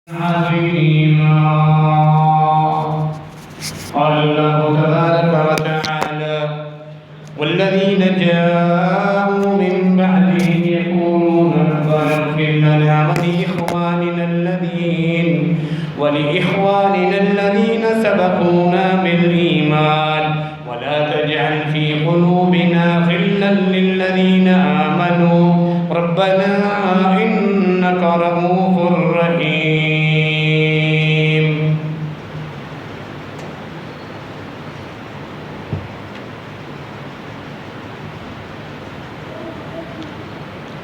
عظيما. قال الله تبارك وتعالى: والذين جاءوا من بعدهم يقولون ربنا اغفر لنا ولإخواننا الذين سبقونا بالإيمان ولا تجعل في قلوبنا غلا للذين آمنوا ربنا إنك رؤوف رحيم.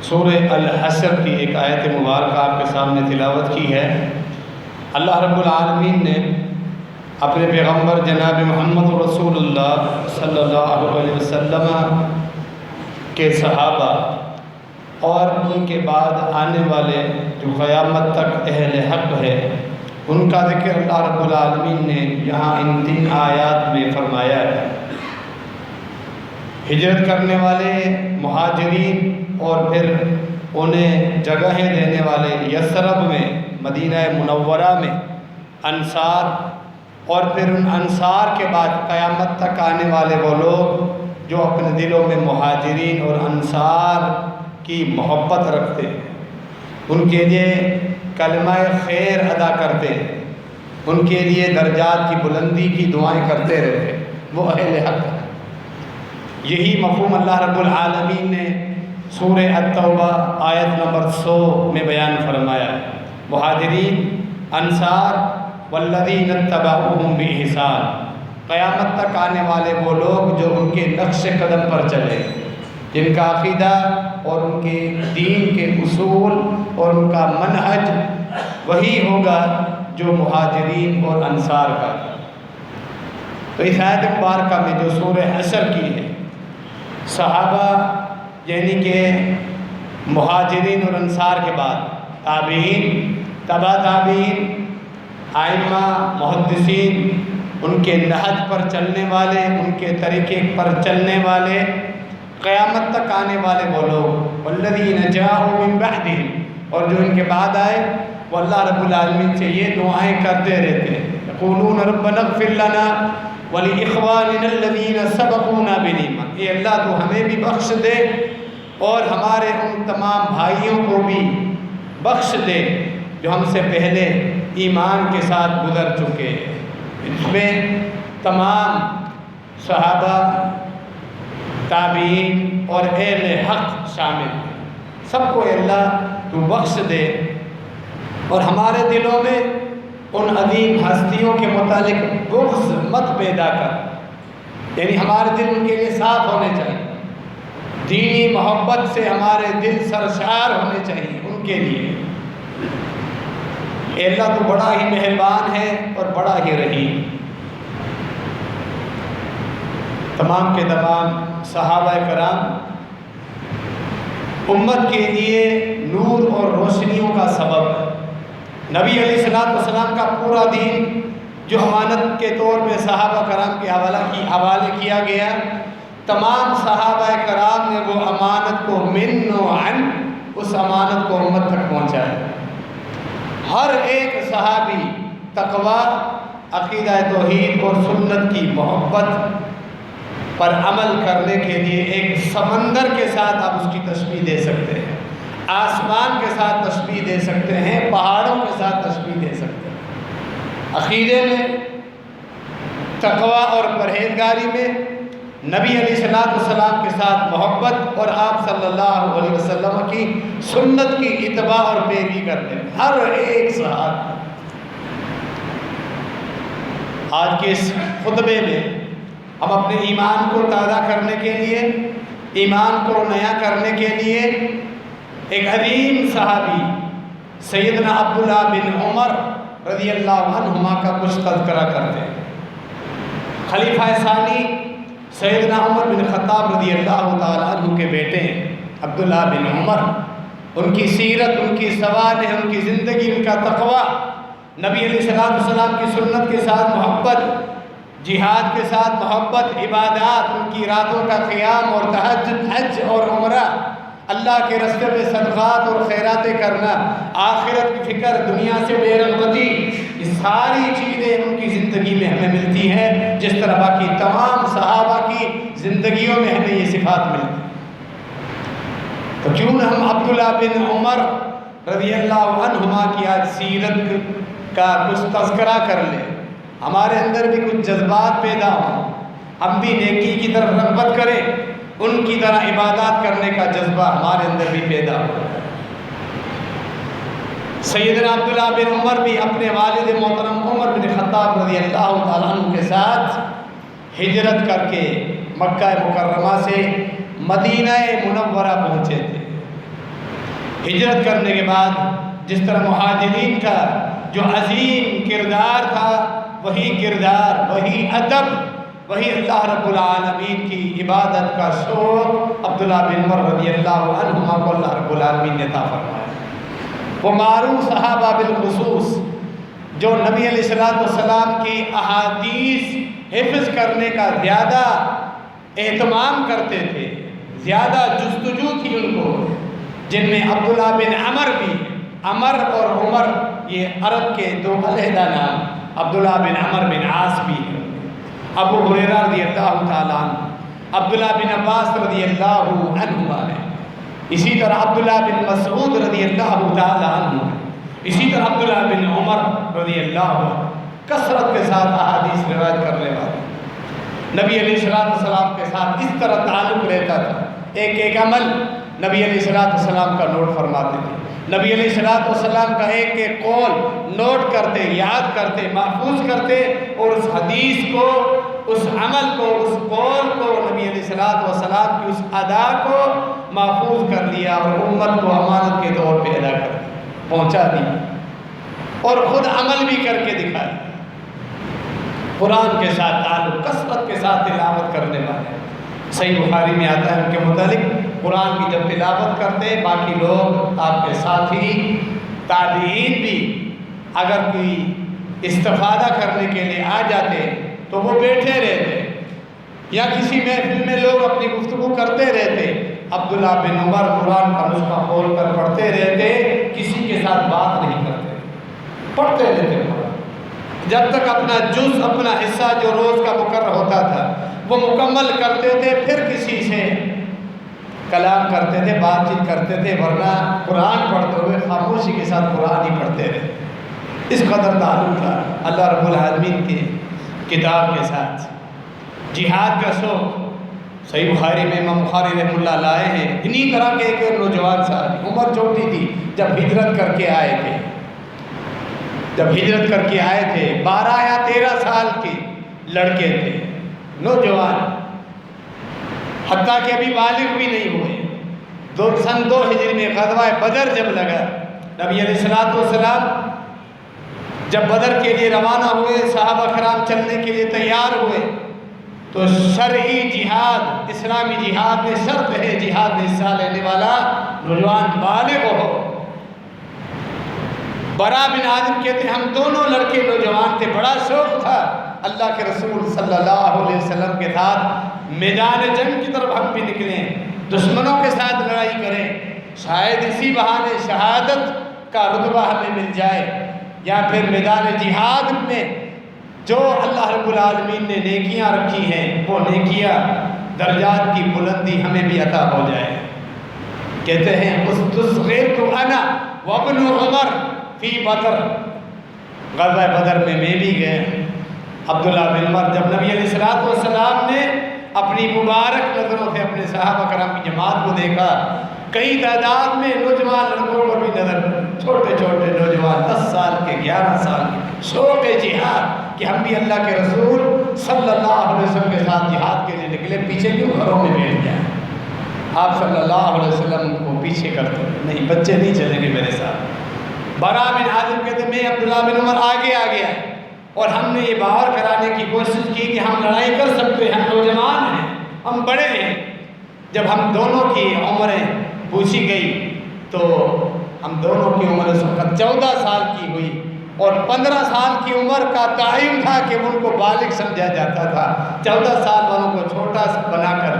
سورہ الحشر کی ایک آیت مبارکہ آپ کے سامنے تلاوت کی ہے. اللہ رب العالمین نے اپنے پیغمبر جناب محمد رسول اللہ صلی اللہ علیہ وسلم کے صحابہ اور ان کے بعد آنے والے جو قیامت تک اہل حق ہے ان کا ذکر اللہ رب العالمین نے یہاں ان 3 آیات میں فرمایا ہے. ہجرت کرنے والے مہاجرین اور پھر انہیں جگہیں دینے والے یثرب میں مدینہ منورہ میں انصار، اور پھر ان انصار کے بعد قیامت تک آنے والے وہ لوگ جو اپنے دلوں میں مہاجرین اور انصار کی محبت رکھتے ہیں، ان کے لیے کلمہ خیر ادا کرتے ہیں، ان کے لیے درجات کی بلندی کی دعائیں کرتے رہتے، وہ اہل حق ہیں. یہی مفہوم اللہ رب العالمین نے سورہ التوبہ آیت نمبر 100 میں بیان فرمایا ہے. مہاجرین، انصار، والذین اتبعوہم بإحسان، قیامت تک آنے والے وہ لوگ جو ان کے نقش قدم پر چلے، جن کا عقیدہ اور ان کے دین کے اصول اور ان کا منہج وہی ہوگا جو مہاجرین اور انصار کا. تو اس آیت مبارکہ میں جو سورہ حشر کی ہے، صحابہ یعنی کہ مہاجرین اور انصار کے بعد تابعین، تبع تابعین، ائمہ، محدثین، ان کے نہج پر چلنے والے، ان کے طریقے پر چلنے والے، قیامت تک آنے والے وہ لوگ، والذین جاءوا من بعدہم، اور جو ان کے بعد آئے وہ اللہ رب العالمین سے یہ دعائیں کرتے رہتے ہیں. یقولون ربنا اغفر لنا ولإخواننا الذین سبقونا بالایمان، اے اللہ تو ہمیں بھی بخش دے اور ہمارے ان تمام بھائیوں کو بھی بخش دے جو ہم سے پہلے ایمان کے ساتھ گزر چکے. اس میں تمام صحابہ، تابعین اور اہل حق شامل ہیں. سب کو اللہ تو بخش دے اور ہمارے دلوں میں ان عظیم ہستیوں کے متعلق بغض مت پیدا کر، یعنی ہمارے دل ان کے لیے صاف ہونے چاہیے، دینی محبت سے ہمارے دل سرشار ہونے چاہیے ان کے لیے. اے اللہ تو بڑا ہی مہربان ہے اور بڑا ہی رحیم. تمام کے تمام صحابہ کرام امت کے لیے نور اور روشنیوں کا سبب ہے. نبی علیہ السلام کا پورا دین جو امانت کے طور پہ صحابہ کرام کے حوالے کیا گیا، تمام صحابہ کرام نے وہ امانت کو من و عن، اس امانت کو امت تک پہنچایا. ہر ایک صحابی تقویٰ، عقیدہ توحید اور سنت کی محبت پر عمل کرنے کے لیے ایک سمندر کے ساتھ آپ اس کی تشبیہ دے سکتے ہیں، آسمان کے ساتھ تشبیہ دے سکتے ہیں، پہاڑوں کے ساتھ تشبیہ دے سکتے ہیں. عقیدے میں، تقویٰ اور پرہیزگاری میں نبی علیہ السلام کے ساتھ محبت اور آپ صلی اللہ علیہ وسلم کی سنت کی اتباع اور پیروی کرتے ہیں ہر ایک صحابی. آج کے اس خطبے میں ہم اپنے ایمان کو تازہ کرنے کے لیے، ایمان کو نیا کرنے کے لیے ایک عظیم صحابی سیدنا عبداللہ بن عمر رضی اللہ عنہما کا کچھ تذکرہ کرتے ہیں. خلیفہ ثانی سیدنا عمر بن خطاب رضی اللہ تعالیٰ عنہ کے بیٹے ہیں عبداللہ بن عمر. ان کی سیرت، ان کی سوانح، ان کی زندگی، ان کا تقویٰ، نبی علیہ السلام کی سنت کے ساتھ محبت، جہاد کے ساتھ محبت، عبادات، ان کی راتوں کا قیام اور تہجد، حج اور عمرہ، اللہ کے راستے میں صدقات اور خیراتیں کرنا، آخرت کی فکر، دنیا سے بے رغبتی، یہ ساری چیزیں ان کی زندگی میں ہمیں ملتی ہیں، جس طرح باقی تمام صحابہ کی زندگیوں میں ہمیں یہ صفات ملتی ہیں۔ تو کیوں نہ ہم عبداللہ بن عمر رضی اللہ عنہما کی آج سیرت کا کچھ تذکرہ کر لیں، ہمارے اندر بھی کچھ جذبات پیدا ہوں، ہم بھی نیکی کی طرف رغبت کریں، ان کی طرح عبادات کرنے کا جذبہ ہمارے اندر بھی پیدا ہو۔ سیدنا عبداللہ بن عمر بھی اپنے والد محترم عمر بن خطاب رضی اللہ تعالیٰ عنہ کے ساتھ ہجرت کر کے مکہ مکرمہ سے مدینہ منورہ پہنچے تھے۔ ہجرت کرنے کے بعد جس طرح مہاجرین کا جو عظیم کردار تھا، وہی کردار، وہی ادب، وہی اللہ رب العالمین کی عبادت کا شوق عبداللہ بن عمر رضی اللہ عنہما کو اللہ رب العالمین نے عطا فرمایا۔ وہ معروف صحابہ بالخصوص جو نبی علیہ السلام کی احادیث حفظ کرنے کا زیادہ اہتمام کرتے تھے، زیادہ جستجو تھی ان کو، جن میں عبداللہ بن عمر بھی، عمر اور عمر یہ عرب کے دو علیحدہ نام، عبداللہ بن عمر بن عاص بھی ہے، ابو ہریرہ رضی اللہ تعالیٰ عنہ، عبداللہ بن عباس رضی اللہ عنہما ہے، اسی طرح عبداللہ بن مسعود رضی اللہ تعالیٰ عنہ، اسی طرح عبداللہ بن عمر رضی اللہ عنہ، کثرت کے ساتھ احادیث روایت کرنے والے، نبی علیہ السلام کے ساتھ اس طرح تعلق رہتا تھا، ایک ایک عمل نبی علیہ السلام کا نوٹ فرماتے تھے، نبی علیہ السلام کا ایک ایک قول نوٹ کرتے، یاد کرتے، محفوظ کرتے، اور اس حدیث کو، اس عمل کو، اس قول کو، نبی علیہ السلام کی اس ادا کو محفوظ کر لیا اور امت کو امانت کے طور پہ ادا کر پہنچا دی، اور خود عمل بھی کر کے دکھایا۔ قرآن کے ساتھ تعلق، کثرت کے ساتھ تلاوت کرنے والے، صحیح بخاری میں آتا ہے ان کے متعلق، قرآن کی جب تلاوت کرتے باقی لوگ آپ کے ساتھی تابعین بھی اگر کوئی استفادہ کرنے کے لیے آ جاتے تو وہ بیٹھے رہتے، یا کسی محفل میں لوگ اپنی گفتگو کرتے رہتے، عبداللہ بن عمر قرآن کا نسخہ کھول کر پڑھتے رہتے، کسی کے ساتھ بات نہیں کرتے، پڑھتے رہتے جب تک اپنا جز، اپنا حصہ جو روز کا مقرر ہوتا تھا وہ مکمل کرتے تھے، پھر کسی سے کلام کرتے تھے، بات چیت کرتے تھے، ورنہ قرآن پڑھتے ہوئے خاموشی کے ساتھ قرآن ہی پڑھتے رہے۔ اس قدر تعلق تھا اللہ رب العالمین کی کتاب کے ساتھ۔ جہاد کا شوق، صحیح بخاری میں امام بخاری رحمہ اللہ لائے ہیں، انہی طرح کے ایک نوجوان صاحب، عمر چھوٹی تھی جب ہجرت کر کے آئے تھے، جب ہجرت کر کے آئے تھے 12 یا 13 سال کے لڑکے تھے، نوجوان، حتیٰ کہ ابھی بالغ بھی نہیں ہوئے۔ سن 2 ہجری میں غزوہ بدر جب لگا، نبی علیہ السلام جب بدر کے لیے روانہ ہوئے، صحابہ کرام چلنے کے لیے تیار ہوئے، تو شرعی جہاد، اسلامی جہاد میں شرط ہے جہاد میں حصہ لینے والا نوجوان بالغ ہو۔ برا بن عازب کہتے ہیں ہم دونوں لڑکے نوجوان تھے، بڑا شوق تھا اللہ کے رسول صلی اللہ علیہ وسلم کے ساتھ میدان جنگ کی طرف ہم بھی نکلیں، دشمنوں کے ساتھ لڑائی کریں، شاید اسی بہانے شہادت کا رتبہ ہمیں مل جائے، یا پھر میدان جہاد میں جو اللہ رب العالمین نے نیکیاں رکھی ہیں وہ نیکیاں، درجات کی بلندی ہمیں بھی عطا ہو جائے۔ کہتے ہیں استصغرت انا وابن عمر فی بدر، غزوہ بدر میں بھی گئے۔ عبداللہ بن عمر جب نبی علیہ السلام نے اپنی مبارک نظروں سے اپنے صحابہ کرام کی جماعت کو دیکھا، کئی تعداد میں نوجوان لڑکوں کو بھی نظر، چھوٹے چھوٹے نوجوان 10 سال کے، 11 سال کے، شوق جہاد کہ ہم بھی اللہ کے رسول صلی اللہ علیہ وسلم کے ساتھ جہاد کے لیے نکلے، پیچھے کیوں گھروں میں بیٹھ جائیں؟ آپ صلی اللہ علیہ وسلم کو پیچھے کرتے نہیں، بچے نہیں چلیں گے میرے ساتھ۔ برا بن عازب کہتے میں عبداللہ بن عمر آگے آ گیا، اور ہم نے یہ باور کرانے کی کوشش کی کہ ہم لڑائی کر سکتے ہیں، ہم نوجوان ہیں، ہم بڑے ہیں۔ جب ہم دونوں کی عمریں پوچھی گئی تو ہم دونوں کی عمر اس وقت 14 سال کی ہوئی، اور 15 سال کی عمر کا تعین تھا کہ ان کو بالغ سمجھا جاتا تھا۔ 14 سال والوں کو چھوٹا بنا کر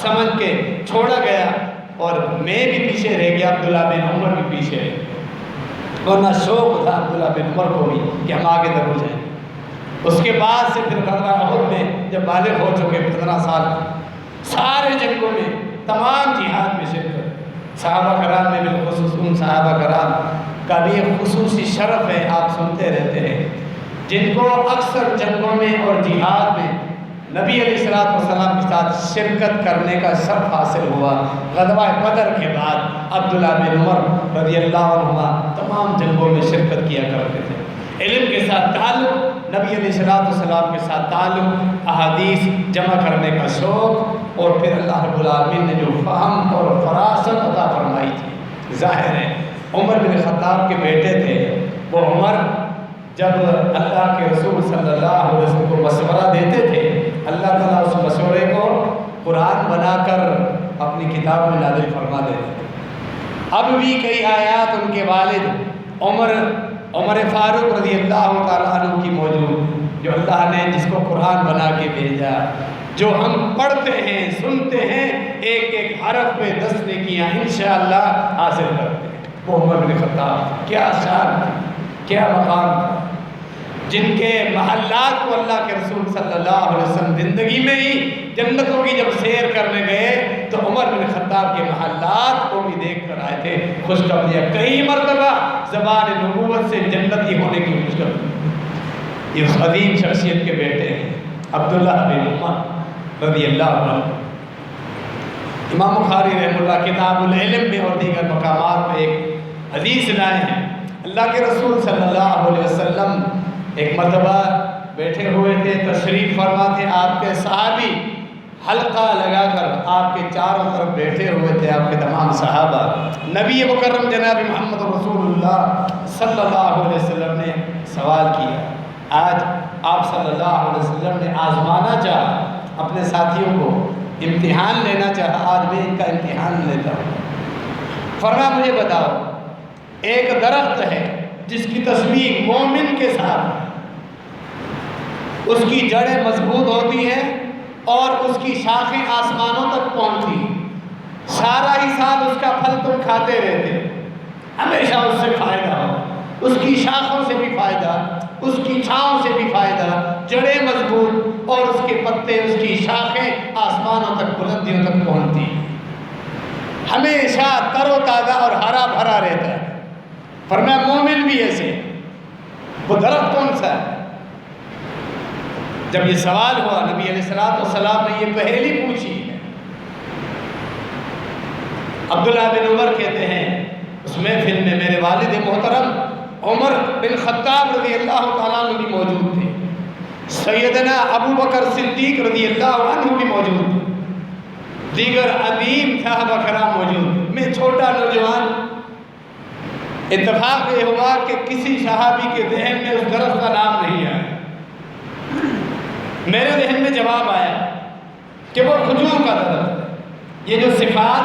سمجھ کے چھوڑا گیا، اور میں بھی پیچھے رہ گیا، عبداللہ بن عمر بھی پیچھے رہ گیا، ورنہ شوق تھا عبداللہ بن عمر کو بھی کہ ہم آگے ضرور جائیں۔ اس کے بعد سے پھر غزوہ احد میں جب بالغ ہو چکے 15 سال، سارے جنگوں میں تمام جہاد میں شرکت، صحابہ کرام میں بالخصوص ان صحابہ کرام کا بھی ایک خصوصی شرف ہے، آپ سنتے رہتے ہیں، جن کو اکثر جنگوں میں اور جہاد میں نبی علیہ السلام کے ساتھ شرکت کرنے کا شرف حاصل ہوا۔ غزوہ بدر کے بعد عبداللہ بن عمر رضی اللہ عنہ تمام جنگوں میں شرکت کیا کرتے تھے۔ علم کے ساتھ تعلق، نبی علیہ السلام کے ساتھ تعلق، احادیث جمع کرنے کا شوق، اور پھر اللہ رب العالمین نے جو فہم اور فراست عطا فرمائی تھی۔ ظاہر ہے عمر بن خطاب کے بیٹے تھے وہ عمر، جب اللہ کے رسول صلی اللہ علیہ وسلم کو مشورہ دیتے تھے، اللہ تعالیٰ اس مشورے کو قرآن بنا کر اپنی کتاب میں نازل فرما دیتے تھے۔ اب بھی کئی آیات ان کے والد عمر فاروق رضی اللہ تعالیٰ عنہ کی موجود، جو اللہ نے جس کو قرآن بنا کے بھیجا، جو ہم پڑھتے ہیں سنتے ہیں، ایک ایک حرف میں 10 نیکیاں انشاءاللہ حاصل کرتے ہیں۔ وہ عمر بن خطاب، کیا شان تھی، کیا مقام تھا، جن کے محلات کو اللہ کے رسول صلی اللہ علیہ وسلم زندگی میں ہی جنتوں کی جب سیر کرنے گئے تو عمر بن خطاب کے محلات کو بھی دیکھ کر آئے تھے، خوشخبریاں کئی مرتبہ زبان نبوت سے جنتی ہونے کی خوشخبری۔ اس عظیم شخصیت کے بیٹے ہیں عبداللہ بن عمر رضی اللہ عنہ۔ امام بخاری رحمہ اللہ کتاب العلم میں اور دیگر مقامات میں ایک حدیث لائے ہیں، اللہ کے رسول صلی اللہ علیہ وسلم ایک مرتبہ بیٹھے ہوئے تھے، تشریف فرما تھے، آپ کے صحابی حلقہ لگا کر آپ کے چاروں طرف بیٹھے ہوئے تھے، آپ کے تمام صحابہ۔ نبی مکرم جناب محمد رسول اللہ صلی اللہ علیہ وسلم نے سوال کیا۔ آج آپ صلی اللہ علیہ وسلم نے آزمانا چاہا، اپنے ساتھیوں کو امتحان لینا چاہا، آج میں ان کا امتحان لیتا ہوں۔ فرمایا مجھے بتاؤ، ایک درخت ہے جس کی تشبیہ مومن کے ساتھ ہے، اس کی جڑیں مضبوط ہوتی ہیں اور اس کی شاخیں آسمانوں تک پہنچتی ہیں، سارا ہی سال اس کا پھل تم کھاتے رہتے، ہمیشہ اس سے فائدہ ہو، اس کی شاخوں سے بھی فائدہ، اس کی چھاؤں سے بھی فائدہ، جڑیں مضبوط اور اس کے پتے، اس کی شاخیں آسمانوں تک، بلندیوں تک پہنچتی ہیں، ہمیشہ تر و تازہ اور ہرا بھرا رہتا ہے۔ فرمایا مومن بھی ایسے، وہ درخت کون سا ہے؟ جب یہ سوال ہوا نبی علیہ السلام نے یہ پہلی پوچھی ہے۔ عبداللہ بن عمر کہتے ہیں اس محفل میں میرے والد محترم عمر بن خطاب رضی اللہ تعالیٰ عنہ بھی موجود تھے، سیدنا ابو بکر صدیق رضی اللہ عنہ بھی موجود تھے، دیگر عظیم صحابہ کرام موجود تھے، میں چھوٹا نوجوان۔ اتفاق یہ ہوا کہ کسی صحابی کے ذہن میں اس درخت کا نام نہیں آیا، میرے ذہن میں جواب آیا کہ وہ کھجور کا درخت ہے۔ یہ جو صفات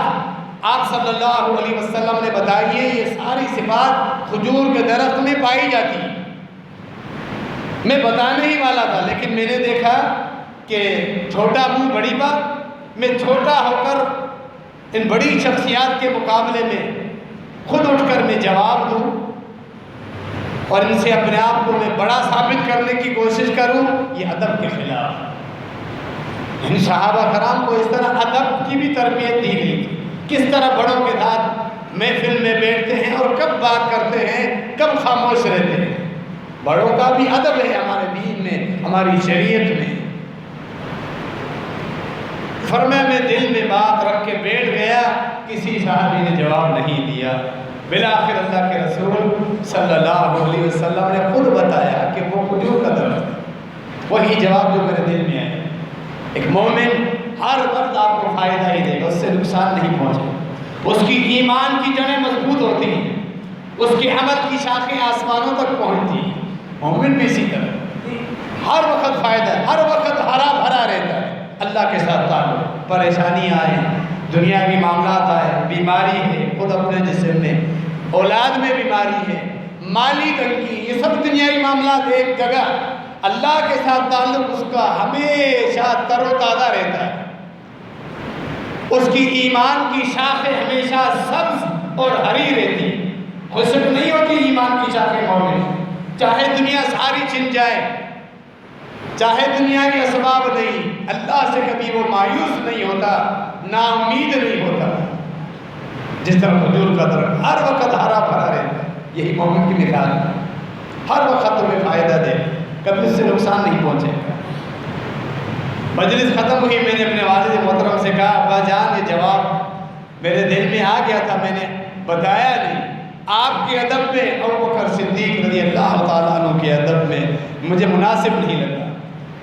آپ صلی اللہ علیہ وسلم نے بتائی ہے، یہ ساری صفات کھجور کے درخت میں پائی جاتی ہیں۔ میں بتانے ہی والا تھا، لیکن میں نے دیکھا کہ چھوٹا منہ بڑی بات، میں چھوٹا ہو کر ان بڑی شخصیات کے مقابلے میں خود اٹھ کر میں جواب دوں اور ان سے اپنے آپ کو میں بڑا ثابت کرنے کی کوشش کروں، یہ ادب کے خلاف۔ ان صحابہ کرام کو اس طرح ادب کی بھی تربیت دی گئی تھی، کس طرح بڑوں کے ساتھ محفل میں بیٹھتے ہیں اور کب بات کرتے ہیں، کب خاموش رہتے ہیں۔ بڑوں کا بھی ادب ہے ہمارے دین میں، ہماری شریعت میں۔ فرمایا میں دل میں بات رکھ کے بیٹھ گیا، کسی صحابی نے جواب نہیں دیا۔ بالآخر اللہ کے رسول صلی اللہ علیہ وسلم نے خود بتایا کہ وہ کھجور کا درخت ہے، وہی جواب جو میرے دل میں آیا۔ ایک مومن ہر وقت آپ کو فائدہ ہی دے گا، اس سے نقصان نہیں پہنچے، اس کی ایمان کی جڑیں مضبوط ہوتی ہیں، اس کے عمل کی شاخیں آسمانوں تک پہنچتی ہیں۔ مومن بھی اسی طرح ہر وقت فائدہ ہے، ہر وقت ہرا بھرا رہتا ہے، اللہ کے ساتھ تعلق، پریشانیاں آئیں، دنیاوی معاملات آئے، بیماری ہے خود اپنے جسم میں، اولاد میں بیماری ہے، مالی تنگی، یہ سب دنیاوی معاملات ایک جگہ، اللہ کے ساتھ تعلق اس کا ہمیشہ تر و تازہ رہتا ہے۔ اس کی ایمان کی شاخیں ہمیشہ سبز اور ہری رہتی، خشک نہیں ہوتی ایمان کی شاخیں مومن، چاہے دنیا ساری چھن جائے، چاہے دنیاوی اسباب نہیں، اللہ سے کبھی وہ مایوس نہیں ہوتا، نا امید نہیں ہوتا۔ جس طرح کھجور کا درخت ہر وقت ہرا بھرا رہتا ہے، یہی مومن کی مثال ہے، ہر وقت تمہیں فائدہ دے، کبھی اس سے نقصان نہیں پہنچے گا۔ مجلس ختم ہوئی، میں نے اپنے والد محترم سے کہا ابا جان یہ جواب میرے دل میں آ گیا تھا، میں نے بتایا نہیں۔ آپ کے ادب میں، ابوبکر صدیق رضی اللہ تعالیٰ عنہ کے ادب میں مجھے مناسب نہیں لگا۔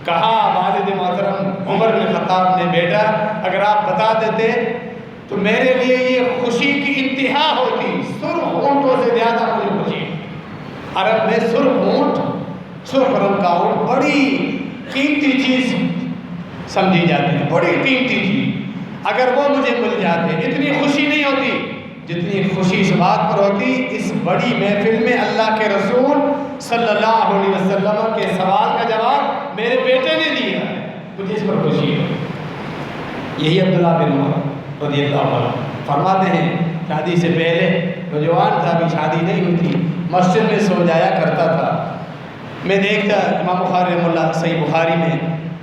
کہا والد محترم عمر بن خطاب نے بیٹا اگر آپ بتا دیتے تو میرے لیے یہ خوشی کی انتہا ہوتی، سرخ اونٹوں سے زیادہ مجھے خوشی۔ عرب میں سرخ اونٹ، سرخ رنگ کا اونٹ بڑی قیمتی چیز سمجھی جاتی ہے، بڑی قیمتی چیز، اگر وہ مجھے مل جاتے اتنی خوشی نہیں ہوتی جتنی خوشی اس بات پر ہوتی اس بڑی محفل میں اللہ کے رسول صلی اللہ علیہ وسلم کے سوال کا جواب میرے بیٹے نے دیا ہے، مجھے اس پر خوشی ہے۔ یہی عبداللہ بن عمر رضی اللہ عنہ فرماتے ہیں شادی سے پہلے نوجوان تھا، ابھی شادی نہیں ہوئی تھی، مسجد میں سو جایا کرتا تھا۔ میں دیکھتا امام بخاری رحمہ اللہ صحیح بخاری میں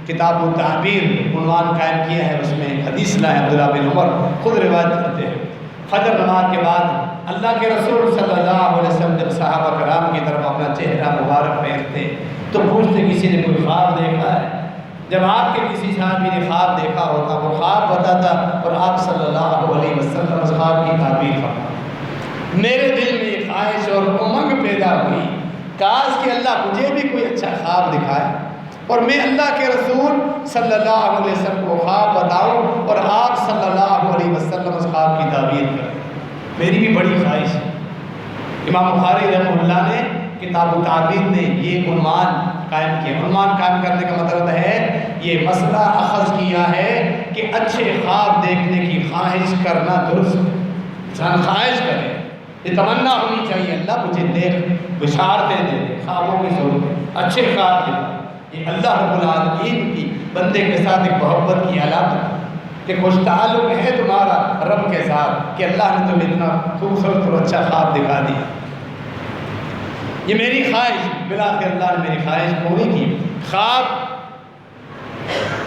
کتاب التعبیر عنوان قائم کیا ہے، اس میں حدیث لا ہے، عبداللہ بن عمر خود روایت کرتے ہیں فجر نماز کے بعد اللہ کے رسول صلی اللہ علیہ وسلم جب صحابہ کرام کی طرف اپنا چہرہ مبارک پھیرتے تو پوچھتے کسی نے کوئی خواب دیکھا ہے؟ جب آپ کے کسی صحابی نے خواب دیکھا ہوتا وہ خواب بتاتا اور آپ صلی اللہ علیہ وسلم اس خواب کی تعبیر فرماتے۔ میرے دل میں یہ خواہش اور امنگ پیدا ہوئی کاش کہ اللہ مجھے بھی کوئی اچھا خواب دکھائے اور میں اللہ کے رسول صلی اللہ علیہ وسلم کو خواب بتاؤں اور آپ صلی اللہ علیہ وسلم اس خواب کی تعبیر کریں، میری بھی بڑی خواہش ہے۔ امام بخاری رحمہ اللہ نے کتاب التعبیر نے یہ عنوان قائم کیا۔ عنوان قائم کرنے کا مطلب ہے یہ مسئلہ اخذ کیا ہے کہ اچھے خواب دیکھنے کی خواہش کرنا درست ہے، انسان خواہش کرے، یہ تمنا ہونی چاہیے اللہ مجھے نیک بشارتیں دے، خوابوں کی ضرورت، اچھے خواب دے۔ یہ اللہ رب العالمین کی بندے کے ساتھ ایک محبت کی علامت کہ خوش تعلق ہے تمہارا رب کے ساتھ کہ اللہ نے تمہیں اتنا خوبصورت اور اچھا خواب دکھا دیا۔ یہ میری خواہش، بالآخر اللہ نے میری خواہش پوری کی۔ خواب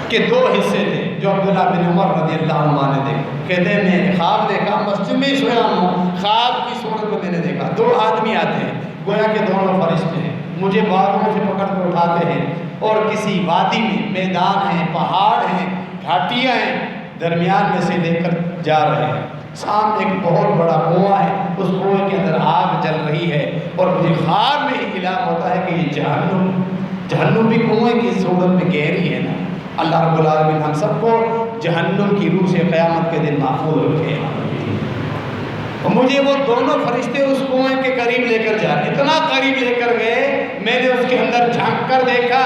کے دو حصے تھے جو عبداللہ بن عمر رضی اللہ عنہ نے دیکھا۔ کہتے ہیں میں خواب دیکھا، مسجد میں سویا ہوں، خواب کی صورت میں میں نے دیکھا دو آدمی آتے ہیں، گویا کہ دونوں فرشتے ہیں، مجھے بالوں سے پکڑ کر اٹھاتے ہیں اور کسی وادی میں، میدان ہیں، پہاڑ ہیں، گھاٹیاں ہیں، درمیان میں سے لے کر جا رہے ہیں۔ سامنے ایک بہت بڑا کنواں ہے، اس کنویں کے اندر آگ جل رہی ہے اور مجھے خواب میں اعلان ہوتا ہے کہ یہ جہنم بھی کنویں کی صورت میں گہری ہے نا۔ اللہ رب العالمین ہم سب کو جہنم کی روح سے قیامت کے دن محفوظ رکھے۔ مجھے وہ دونوں فرشتے اس کنویں کے قریب لے کر جا رہے، اتنا قریب لے کر گئے میں نے اس کے اندر جھانک کر دیکھا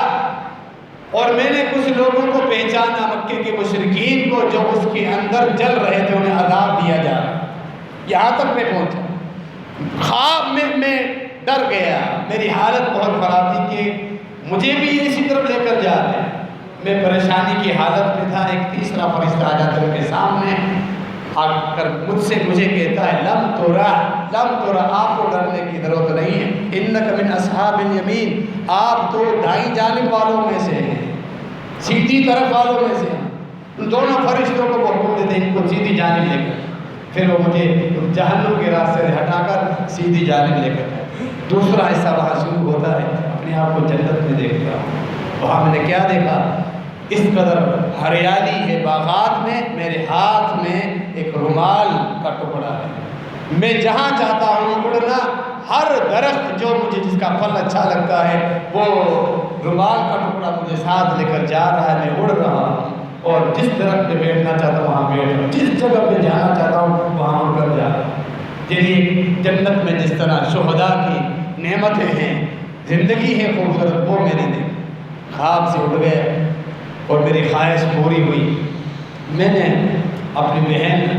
اور میں نے کچھ لوگوں کو پہچانا، مکے کے مشرکین کو جو اس کے اندر جل رہے تھے، انہیں عذاب دیا جا رہا۔ یہاں تک میں پہنچا، خواب میں ڈر گیا، میری حالت بہت خراب تھی کہ مجھے بھی اسی طرف لے کر جا رہے ہیں۔ میں پریشانی کی حالت میں تھا، ایک تیسرا فرشتہ آ جاتا ہے میرے سامنے آ کر مجھے کہتا ہے لم تورا آپ کو ڈرنے کی ضرورت نہیں ہے، انک من اصحاب الیمین، آپ تو دائیں جانب والوں میں سے ہیں، سیدھی طرف والوں میں سے ہیں۔ ان دونوں فرشتوں کو وہ حکم دیتے ہیں ان کو سیدھی جانب لے کر، پھر وہ مجھے جہنم کے راستے سے ہٹا کر سیدھی جانب لے کر جائے۔ دوسرا حصہ وہاں شروع ہوتا ہے، اپنے آپ کو جنت میں دیکھتا ہوں۔ وہاں میں نے کیا دیکھا، اس قدر ہریالی ہے باغات میں، میرے ہاتھ میں ایک رومال کا ٹکڑا ہے، میں جہاں چاہتا ہوں اڑنا، ہر درخت جو مجھے جس کا پھل اچھا لگتا ہے وہ رومال کا ٹکڑا مجھے ساتھ لے کر جا رہا ہے، میں اڑ رہا ہوں اور جس درخت پہ بیٹھنا چاہتا ہوں وہاں بیٹھ رہا ہوں، جس جگہ پہ جانا چاہتا ہوں وہاں اڑ کر جا رہا ہوں۔ یعنی جنت میں جس طرح شہداء کی نعمتیں ہیں، زندگی ہے خوبصورت، وہ میں نے دیکھی۔ خواب سے اٹھ گئے اور میری خواہش پوری ہوئی۔ میں نے اپنی بہن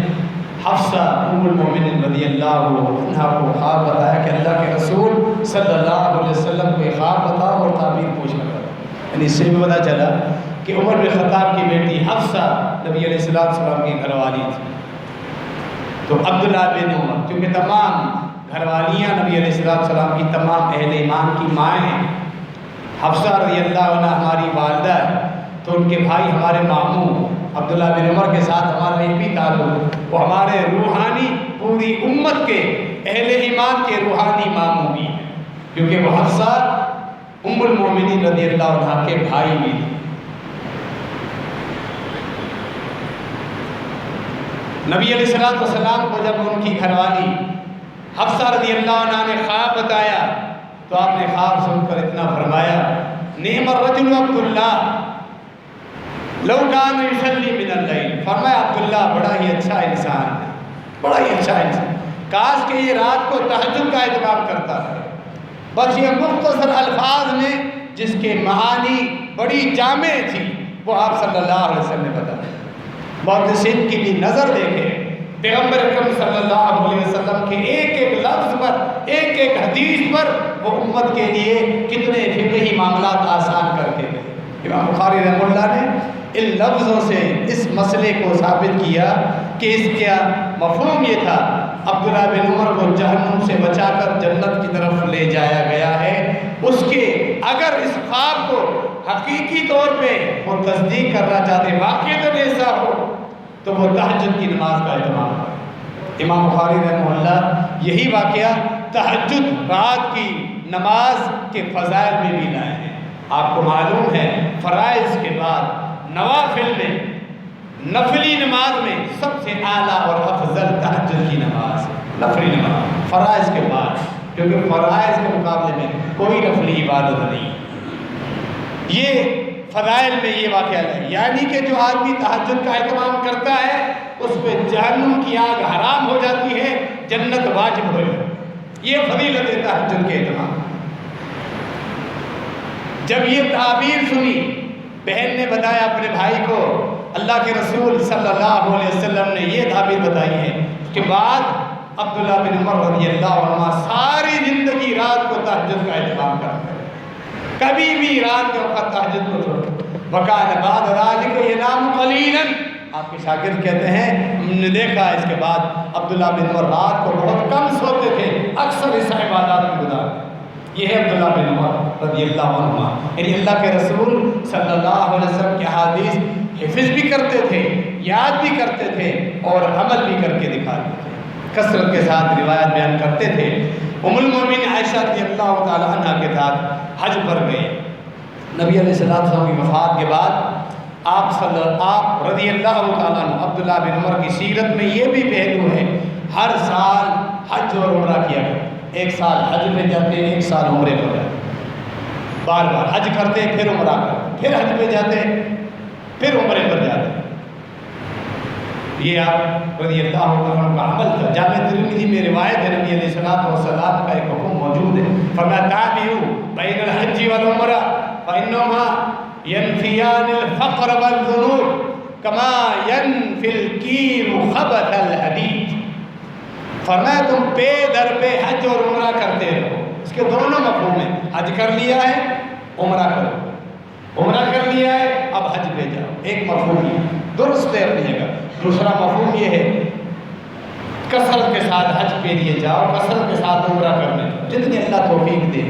حفصہ ام المومنین رضی اللہ عنہا کو خواب بتایا کہ اللہ کے رسول صلی اللہ علیہ وسلم کو یہ خواب بتا اور تعبیر پوچھنا کرا۔ یعنی اس سے بھی پتہ چلا کہ عمر بن خطاب کی بیٹی حفصہ نبی علیہ السلام کی گھر والی تھی. تو عبداللہ بن عمر، کیونکہ تمام گھر والیاں نبی علیہ السلام کی تمام اہل ایمان کی مائیں ہیں. حفصہ رضی اللہ عنہ ہماری والدہ ہے، تو ان کے بھائی ہمارے ماموں عبداللہ بن عمر کے ساتھ ہمارا ایک بھی تعلق، وہ ہمارے روحانی پوری امت کے اہل ایمان کے روحانی ماموں بھی ہیں، کیونکہ وہ حفصہ ام المومنین رضی اللہ عنہ کے بھائی بھی تھے. نبی علیہ السلام کو جب ان کی گھر والی حفصہ رضی اللہ عنہ نے خواب بتایا تو آپ نے خواب سن کر اتنا فرمایا، نعم الرجل عبداللہ لو کان یصلی من اللیل. فرمایا عبداللہ بڑا ہی اچھا انسان ہے، بڑا ہی اچھا انسان، کاش کہ یہ رات کو تہجد کا اہتمام کرتا ہے. بس یہ مختصر الفاظ میں جس کے معانی بڑی جامع تھی وہ آپ صلی اللہ علیہ وسلم نے بتایا. محدثین کی بھی نظر دیکھیں، پیغمبر اکرم صلی اللہ علیہ وسلم کے ایک ایک لفظ پر، ایک ایک حدیث پر وہ امت کے لیے کتنے فقہی معاملات آسان کرتے تھے. امام بخاری رحمہ اللہ نے ان لفظوں سے اس مسئلے کو ثابت کیا کہ اس کا مفہوم یہ تھا، عبداللہ بن عمر کو جہنم سے بچا کر جنت کی طرف لے جایا گیا ہے. اس کے اگر اس خواب کو حقیقی طور پہ وہ تصدیق کرنا چاہتے، واقعتاً ایسا ہو، تو وہ تہجد کی نماز کا اہتمام کرے. امام بخاری رحمہ اللہ یہی واقعہ تہجد رات کی نماز کے فضائل میں بھی لائے ہیں. آپ کو معلوم ہے فرائض کے بعد نوافل میں، نفلی نماز میں سب سے اعلیٰ اور افضل تہجد کی نماز ہے. نفلی نماز فرائض کے بعد، کیونکہ فرائض کے مقابلے میں کوئی نفلی عبادت نہیں. یہ فضائل میں یہ واقعہ ہے، یعنی کہ جو آدمی تہجد کا اہتمام کرتا ہے اس پہ جہنم کی آگ حرام ہو جاتی ہے، جنت واجب ہو جاتی ہے. یہ فضیلت ہے تہجد کے اہتمام. جب یہ تعبیر سنی، بہن نے بتایا اپنے بھائی کو، اللہ کے رسول صلی اللہ علیہ وسلم نے یہ تعبیر بتائی ہے. اس کے بعد عبداللہ بن عمر رضی اللہ عنہ ساری زندگی رات کو تہجد کا اہتمام کرتے ہیں، کبھی بھی رات کے وقت تہجد کو چھوڑتے. وَكَانَ بَعْدَ ذَلِكَ يَنَامُ قَلِيلًا. آپ کے شاگرد کہتے ہیں ہم نے دیکھا اس کے بعد عبداللہ بن عمر رات کو بہت کم سوتے تھے، اکثر اس عبادات میں گزارتے. یہ ہے عبداللہ بن عمر رضی اللہ عنہ، یعنی اللہ کے رسول صلی اللہ علیہ وسلم کی احادیث حفظ بھی کرتے تھے، یاد بھی کرتے تھے اور عمل بھی کر کے دکھاتے تھے، کثرت کے ساتھ روایت بیان کرتے تھے. ام المومنین عائشہ رضی اللہ تعالی عنہ کے ساتھ حج پر گئے. نبی علیہ السلام کی وفات کے بعد آپ رضی اللہ تعالیٰ عنہ عبداللہ بن عمر کی سیرت میں یہ بھی پہلو ہے، ہر سال حج اور عمرہ کیا کرتے. ایک سال حج پہ جاتے، ایک سال عمرے پر جاتے، بار بار حج کرتے پھر عمرہ کرتے، پھر حج پہ جاتے پھر عمرے پر جاتے. یہ آپ رضی اللہ عنہ کا عمل تھا. جامع ترمذی میں روایت ہے نبی علیہ السلام کا ایک حکم موجود ہے، فرمایا تابعوا بین الحج والعمرہ فإنهما ينفيان الفقر والذنوب كما ينفي الكير خبث الحديد. فرمایا تم پے در پہ حج اور عمرہ کرتے رہو. اس کے دونوں مفہوم ہیں، حج کر لیا ہے عمرہ کرو، عمرہ کر لیا ہے اب حج پہ جاؤ. ایک مفہوم یہ درست ہے اپنی جگہ. دوسرا مفہوم یہ ہے کثرت کے ساتھ حج پہ لیے جاؤ، کثرت کے ساتھ عمرہ کرنے جتنی اللہ توفیق دے.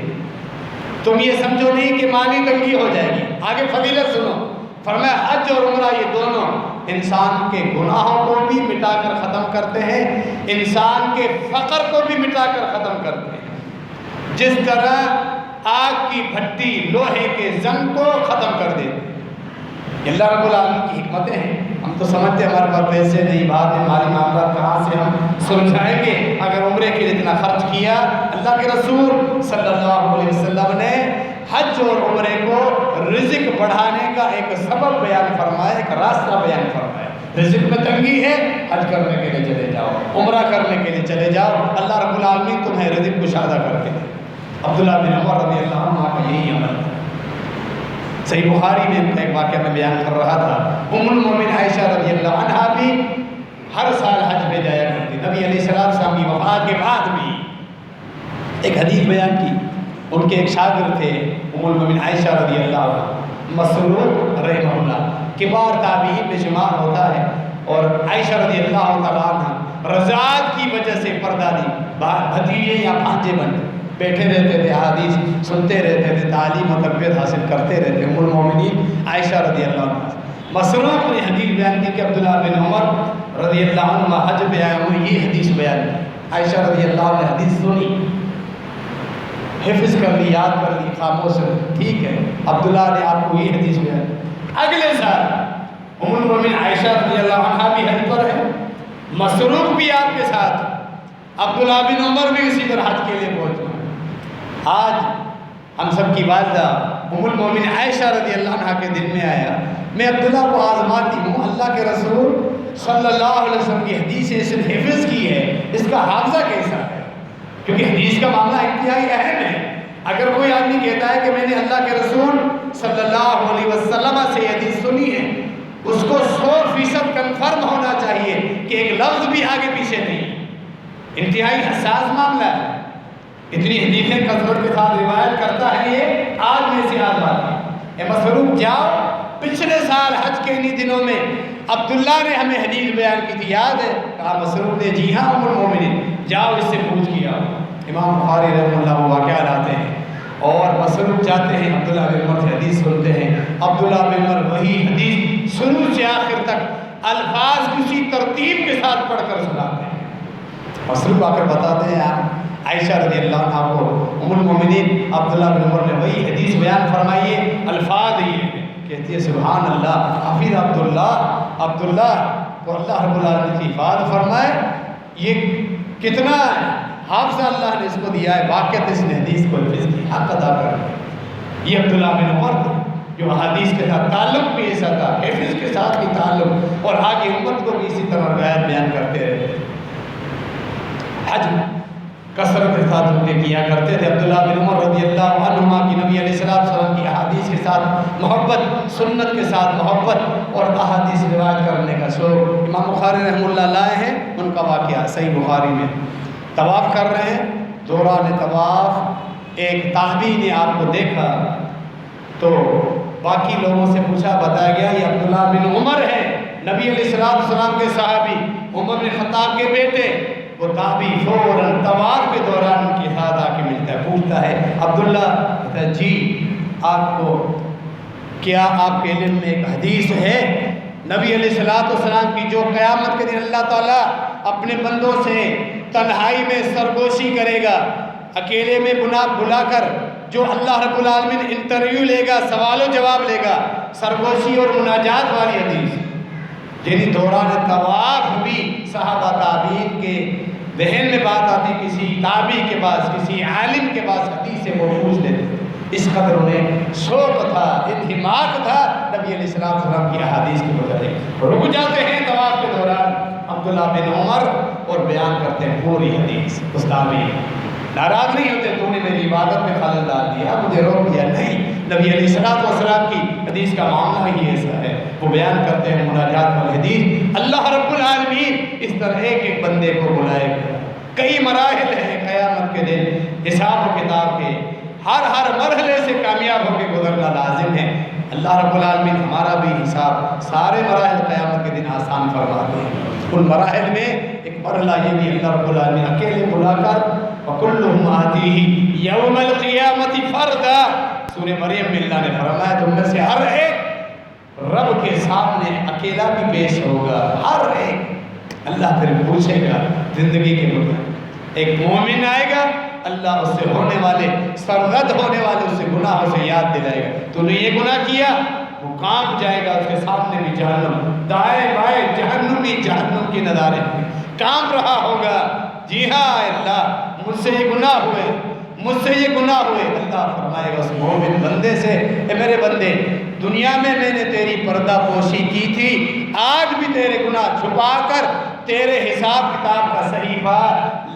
تم یہ سمجھو نہیں کہ مالی تنگی ہو جائے گی. آگے فضیلت سنو، فرمایا حج اور عمرہ یہ دونوں انسان کے گناہوں کو بھی مٹا کر ختم کرتے ہیں، انسان کے فقر کو بھی مٹا کر ختم کرتے ہیں. جس طرح آگ کی بھٹی لوہے کے زنگ کو ختم کر دیتے ہیں. اللہ رب العالمین کی حکمتیں ہیں. ہم تو سمجھتے ہیں ہمارے پاس پیسے نہیں، بعد میں مالی معاملات کہاں سے ہم سلجھائیں گے. اگر عمرے کے لیے اتنا خرچ کیا، اللہ کے رسول صلی اللہ علیہ وسلم نے حج اور عمرے کو رزق بڑھانے کا ایک سبب بیان فرمایا، ایک راستہ بیان فرمایا. رزق میں تنگی ہے، حج کرنے کے لیے چلے جاؤ، عمرہ کرنے کے لیے چلے جاؤ، اللہ رب العالمین تمہیں رزق کشادہ کر کے دے. عبداللہ بن عمر رضی اللہ عنہ کا یہی عمل تھا. صحیح بخاری میں ایک واقعہ میں بیان کر رہا تھا، ام المومنین عائشہ رضی اللہ عنہا بھی ہر سال حج پہ جایا کرتی. نبی علیہ السلام کی وفات کے بعد بھی ایک حدیث بیان کی. ان کے ایک شاگرد تھے ام المومنین عائشہ رضی اللہ عنہ، مسروق رحمہ اللہ کبار تابعین میں شمار ہوتا ہے، اور عائشہ رضی اللہ تعالیٰ عنہ رضاعت کی وجہ سے پردہ دی، بھتیجے یا بھانجے بن بیٹھے رہتے تھے، حدیث سنتے رہتے تھے، تعلیم و تربیت حاصل کرتے رہتے۔ ام المومنین عائشہ رضی اللہ عنہ مسروق نے حدیث بیان کی کہ عبداللہ بن عمر رضی اللہ عنہ حج پہ آئے ہوئے یہ حدیث بیان کی۔ عائشہ رضی اللہ عنہ حدیث سنی، حفظ کر لی، یاد کر لی، خاموش رہی، ٹھیک ہے، عبداللہ نے آپ کو یہ حدیث بیان کی۔ اگلے سال ام المومنین عائشہ رضی اللہ عنہ بھی حج پر ہے، مسروق بھی آپ کے ساتھ، عبداللہ بن عمر بھی اسی پر حج کے لیے پہنچے۔ آج ہم سب کی والدہ ام المومنین عائشہ رضی اللہ عنہ کے دل میں آیا میں عبداللہ کو آزماتی ہوں، اللہ کے رسول صلی اللہ علیہ وسلم کی حدیثیں اس نے حفظ کی ہے، اس کا حافظہ کیسا ہے؟ کیونکہ حدیث کا معاملہ انتہائی اہم ہے۔ اگر کوئی آدمی کہتا ہے کہ میں نے اللہ کے رسول صلی اللہ علیہ وسلم سے حدیث سنی ہے، اس کو 100% کنفرم ہونا چاہیے کہ ایک لفظ بھی آگے پیچھے نہیں۔ انتہائی حساس معاملہ ہے، اتنی حدیثیں کثرت کے ساتھ روایت کرتا ہے، یہ آج میں سے آج بات ہے۔ اے مسروق جاؤ، پچھلے سال حج کے انہی دنوں میں عبداللہ نے ہمیں حدیث بیان کی تھی، یاد ہے؟ کہا مسروق نے جی ہاں ام المومنین، جاؤ اس سے پوچھ کیا۔ امام بخاری رحمہ اللہ وہ واقعہ لاتے ہیں اور مسروق جاتے ہیں، عبداللہ بن عمر سے حدیث سنتے ہیں۔ عبداللہ بن عمر وہی حدیث شروع سے آخر تک الفاظ کسی ترتیب کے ساتھ پڑھ کر سناتے ہیں۔ مسروق آ کر بتاتے ہیں آپ عائشہ رضی اللہ عنہ کو ام المومنین عبداللہ بن عمر نے وہی حدیث بیان فرمائی ہے، الفاظ یہ ہیں، کہتی ہے سبحان اللہ، حفیظ عبداللہ کو اللہ رب العالمین کی حفاظت فرمائے، یہ کتنا حافظہ اللہ نے اس کو دیا ہے، واقعات اس نے حدیث کو حفظ کی، حق ادا کر رہے۔ یہ عبداللہ بن عمر تھے جو حدیث کے ساتھ تعلق بھی ایسا تھا، حفظ کے ساتھ بھی تعلق، اور آگے امت کو بھی اسی طرح روایت بیان کرتے رہے۔ حج کثرت کے ساتھ ان کے کیا کرتے تھے۔ عبداللہ بن عمر رضی اللہ عنہما کی نبی علیہ السلام کی احادیث کے ساتھ محبت، سنت کے ساتھ محبت اور احادیث روایت کرنے کا شوق۔ امام بخاری رحمہ اللہ لائے ہیں ان کا واقعہ صحیح بخاری میں، طواف کر رہے ہیں، دوران طواف ایک تابعی نے آپ کو دیکھا تو باقی لوگوں سے پوچھا، بتایا گیا یہ عبداللہ بن عمر ہے، نبی علیہ السلام کے صحابی، عمر بن خطاب کے بیٹے۔ وہ تابعی فوراً طواف کے دوران ان کے ساتھ آ کے ملتا ہے، پوچھتا ہے عبداللہ، کہتا ہے جی آپ کو کیا آپ کے علم میں ایک حدیث ہے نبی علیہ السلام کی جو قیامت کے دن اللہ تعالیٰ اپنے بندوں سے تنہائی میں سرگوشی کرے گا، اکیلے میں بلا کر جو اللہ رب العالمین انٹرویو لے گا، سوال و جواب لے گا، سرگوشی اور مناجات والی حدیث، یعنی دوران طواف بھی صحابہ تابعین کے ذہن میں بات آتی، کسی تابعی کے پاس، کسی عالم کے پاس حدیث سے وہ پوچھ لیتے، اس قدر انہیں شوق تھا، انہماک تھا نبی علیہ السلام کی احادیث کے متعلق۔ رک جاتے ہیں طواف کے دوران عبداللہ بن عمر اور بیان کرتے ہیں پوری حدیث۔ اس تابعی ناراض نہیں ہوتے، تو نے میری عبادت میں خلل ڈال دیا، مجھے روک دیا، نہیں، نبی علیہ السلام کی حدیث کا معاملہ ہی ایسا ہے۔ وہ بیان کرتے ہیں مناجات والحدیث، اللہ رب العالمین اس طرح ایک بندے کو بلائے گا۔ کئی مراحل ہیں قیامت کے دن، حساب و کتاب کے، ہر مرحلے سے کامیاب ہو کے گزرنا لازم ہے۔ اللہ رب العالمین ہمارا بھی حساب سارے مراحل قیامت کے دن آسان فرماتے ہیں۔ ان مراحل میں ایک مرحلہ یہ بھی اللہ رب العالمین اکیلے بلا کر وَكُلُّهُمْ آتِيهِ يَوْمَ الْقِيَامَةِ فَرْدًا، سورہ مریم میں اللہ نے فرمایا تم میں سے ہر ایک رب کے سامنے اکیلا بھی پیش ہوگا، ہر ایک۔ اللہ پھر پوچھے گا زندگی کے مطابق، ایک مومن آئے گا، اللہ اس سے ہونے والے سرزد ہونے والے اس سے گناہوں سے یاد دلائے گا، تو نے یہ گناہ کیا، وہ کانپ جائے گا، اس کے سامنے بھی جہنم، دائیں بائیں جہنم کی نظارے کانپ رہا ہوگا، جی ہاں اللہ مجھ سے یہ گناہ ہوئے، اللہ فرمائے گا اس مومن بندے سے، اے میرے بندے دنیا میں نے تیری پردہ پوشی کی تھی، آج بھی تیرے گناہ چھپا کر تیرے حساب کتاب کا صحیفہ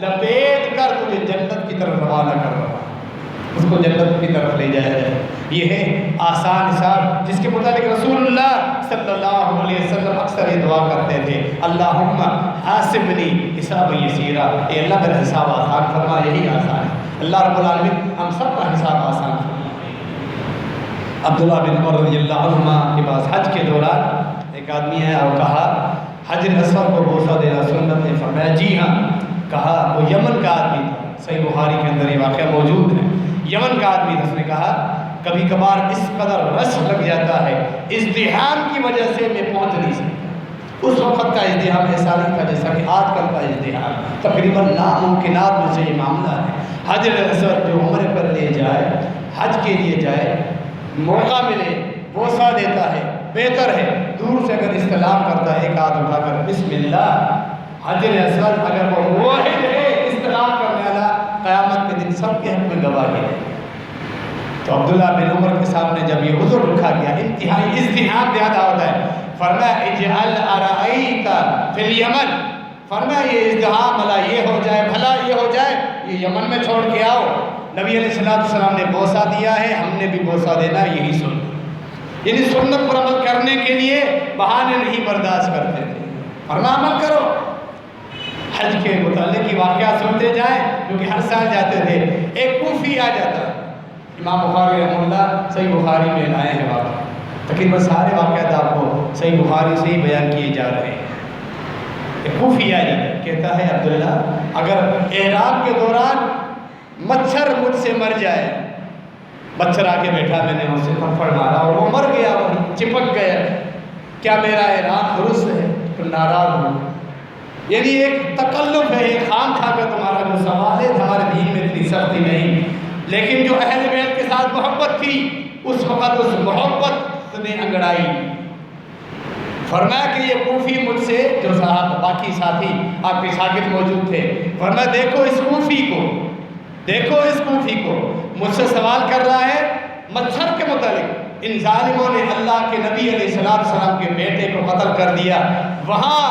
لپیٹ کر تجھے جنت کی طرف روانہ کر رہا ہوں، اس کو جنت کی طرف لے جایا جائے۔ یہ ہے آسان حساب جس کے متعلق رسول اللہ صلی اللہ علیہ وسلم اکثر یہ دعا کرتے تھے، اللہم حاسبنی حسابا یسیرا، اے اللہ میرا حساب آسان فرما، یہی آسان ہے۔ اللہ رب العالمین ہم سب کا حساب آسان فرما۔ عبداللہ بن عمر رضی اللہ عنہ کے پاس حج کے دوران ایک آدمی ہے اور کہا حجر اسود کو بوسہ دینا سنت ہے؟ فرمایا جی ہاں۔ کہا وہ یمن کا آدمی تھا، صحیح بخاری کے اندر یہ واقعہ موجود ہے، یمن کا آدمی تھا۔ اس نے کہا کبھی کبھار اس قدر رش لگ جاتا ہے، ازدحام کی وجہ سے میں پہنچ نہیں سکتا۔ اس وقت کا ازدحام ایسا نہیں تھا جیسا کہ آج کل کا ازدحام، تقریباً ناممکنات میں سے یہ معاملہ ہے۔ حجر اسود جو عمرے پر لے جائے، حج کے لیے جائے، موقع ملے بوسہ دیتا ہے، بہتر ہے دور سے اگر استلام کرتا ہے ایک ہاتھ اٹھا کر بسم اللہ، حجر اسود اگر وہ واحد ہے استلام کرنے والا، قیامت کے دن سب کے حق میں گواہی ہے۔ تو عبداللہ بن عمر کے سامنے جب یہ حضور رکھا گیا، انتہائی ازدحام زیادہ ہوتا ہے، فرمایا اجعل ارائیت فی الیمن، فرمایا یہ ازدحام بھلا یہ ہو جائے، بھلا یہ ہو جائے، یہ یمن میں چھوڑ کے آؤ۔ نبی علیہ السلام نے بوسہ دیا ہے، ہم نے بھی بوسہ دینا، یہی سنت، یعنی سنت پر عمل کرنے کے لیے بہانے نہیں برداشت کرتے تھے، فرمایا عمل کرو۔ حج کے متعلق کی واقعات سنتے جائیں کیونکہ ہر سال جاتے تھے۔ ایک کوفی آ جاتا، امام بخاری رحمہ اللہ صحیح بخاری میں لائے ہیں واقعہ، تقریباً سارے واقعات آپ کو صحیح بخاری سے ہی بیان کیے جا رہے ہیں۔ ایک کوفی آ جاتا ہے، کہتا ہے عبداللہ اگر احرام کے دوران مچھر مجھ سے مر جائے، مچھر آ کے بیٹھا، میں نے اس سے پھڑ مارا اور وہ مر گیا، وہ چپک گیا، کیا میرا احرام درست ہے؟ تو ناراض ہوں، یعنی ایک تکلف ہے، ایک خام کھا کر تمہارا جو سوال ہے، ہمارے دین میں اتنی سختی نہیں، لیکن جو اہل بیت کے ساتھ محبت تھی اس وقت اس محبت نے انگڑائی۔ فرمایا کہ یہ کوفی مجھ سے، جو صاحب باقی ساتھی آپ کے شاگرد موجود تھے، فرمایا دیکھو اس کوفی کو، دیکھو اس کوفی کو، مجھ سے سوال کر رہا ہے مچھر کے متعلق۔ ان ظالموں نے اللہ کے نبی علیہ السلام کے بیٹے کو قتل کر دیا، وہاں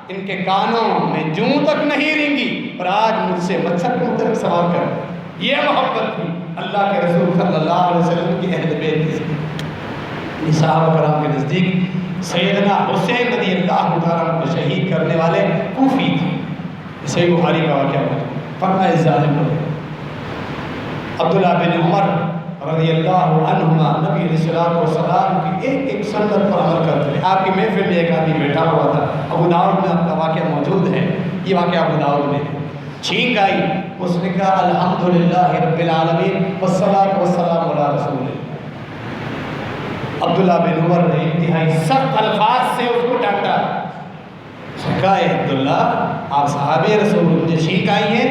ان کے کانوں میں جوں تک نہیں رینگی، اور آج مجھ سے مچھر کے متعلق سوال کر۔ یہ محبت تھی اللہ کے رسول صلی اللہ علیہ وسلم کی اہل بیت کی۔ صحابہ کرام کے نزدیک سیدنا حسین رضی اللہ تعالیٰ کو شہید کرنے والے کوفی تھے، صحیح بخاری کا واقعہ ہے۔ فرمایا ظالم کو عبداللہ بن عمر رضی اللہ عنہما نبی علیہ السلام کی ایک ایک سنت پر عمل کرتے ہیں۔ آپ کی محفل میں ایک آدمی بیٹھا ہوا تھا، ابو داؤد میں آپ کا واقعہ موجود ہے، یہ واقعہ ابو داؤد میں ہے۔ چھینک آئی، اس نے کہا الحمدللہ رب العالمین والصلاۃ والسلام علی رسول اللہ۔ عبداللہ بن عمر نے انتہائی سخت الفاظ سے اس کو ڈانٹا، کہا اے عبداللہ آپ صحابہ رسول، مجھے چھینک آئی ہے،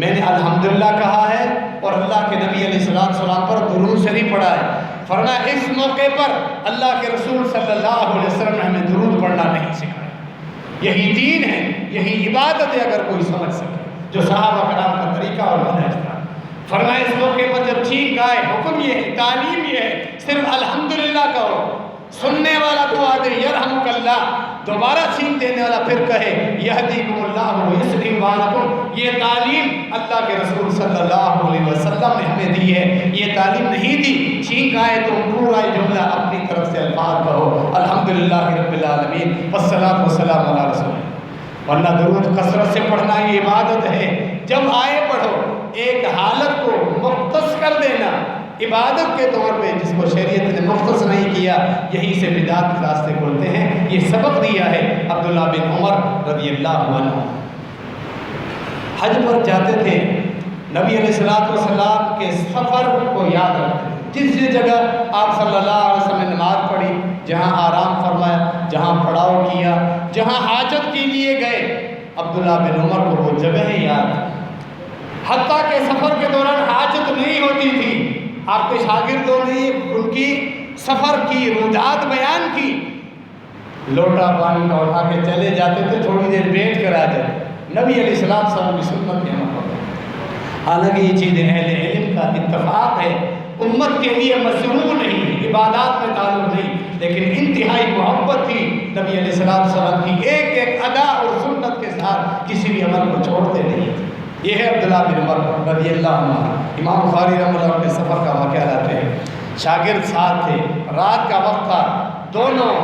میں نے الحمدللہ کہا ہے اور اللہ کے نبی علیہ السلام پر درود شریف پڑھا ہے۔ فرمایا اس موقع پر اللہ کے رسول صلی اللہ علیہ وسلم نے ہمیں درود پڑھنا نہیں سکھایا، یہی دین ہے، یہی عبادت ہے اگر کوئی سمجھ سکے، جو صحابہ کرام کا طریقہ اور منہج تھا۔ فرمایا اس موقع پر جب چھینک آئے، حکم یہ ہے، تعلیم یہ ہے، صرف الحمدللہ کہو، سننے والا دعا دے یرحمک اللہ، دوبارہ چھینک دینے والا پھر کہے یہدیکم اللہ ویصلح بالکم۔ یہ تعلیم اللہ کے رسول صلی اللہ علیہ وسلم نے ہمیں دی ہے، یہ تعلیم نہیں دی چھینک آئے تو پورا جملہ اپنی طرف سے الفاظ کہو، الحمدللہ رب العالمین والصلاۃ والسلام علی رسول اللہ۔ ورنہ درود کثرت سے پڑھنا یہ عبادت ہے، جب آئے پڑھو، ایک حالت کو مختص کر دینا عبادت کے طور پہ، جس کو شریعت نے مختص نہیں کیا، یہی سے بدعت کے راستے کھولتے ہیں۔ یہ سبق دیا ہے عبداللہ بن عمر رضی اللہ عنہ۔ حج پر جاتے تھے، نبی علیہ السلام کے سفر کو یاد رکھتے، جس جگہ آپ صلی اللہ علیہ وسلم نے نماز پڑھی، جہاں آرام فرمایا، جہاں پڑاؤ کیا، جہاں حاجت کے لیے گئے، عبداللہ بن عمر کو وہ جگہیں یاد، حتیٰ کہ سفر کے دوران حاجت نہیں ہوتی تھی، آپ کے شاگردوں نے ان کی سفر کی رجحانات بیان کی، لوٹا پانی کا اٹھا کے چلے جاتے تھے، تھوڑی دیر بیٹھ کر آ جائے، نبی علیہ السلام کی سنت کے عمل کرتے۔ حالانکہ یہ چیزیں اہل علم کا اتفاق ہے، امت کے لیے مشروع نہیں، عبادات میں تعلق نہیں، لیکن انتہائی محبت تھی نبی علیہ السلام کی، ایک ایک ادا اور سنت کے ساتھ کسی بھی عمل کو چھوڑتے نہیں تھے۔ یہ ہے عبداللہ بن عمر رضی اللہ عنہ۔ امام بخاری رحمہ اللہ کے سفر کا واقعہ لاتے ہیں، شاگرد ساتھ تھے، رات کا وقت تھا، دونوں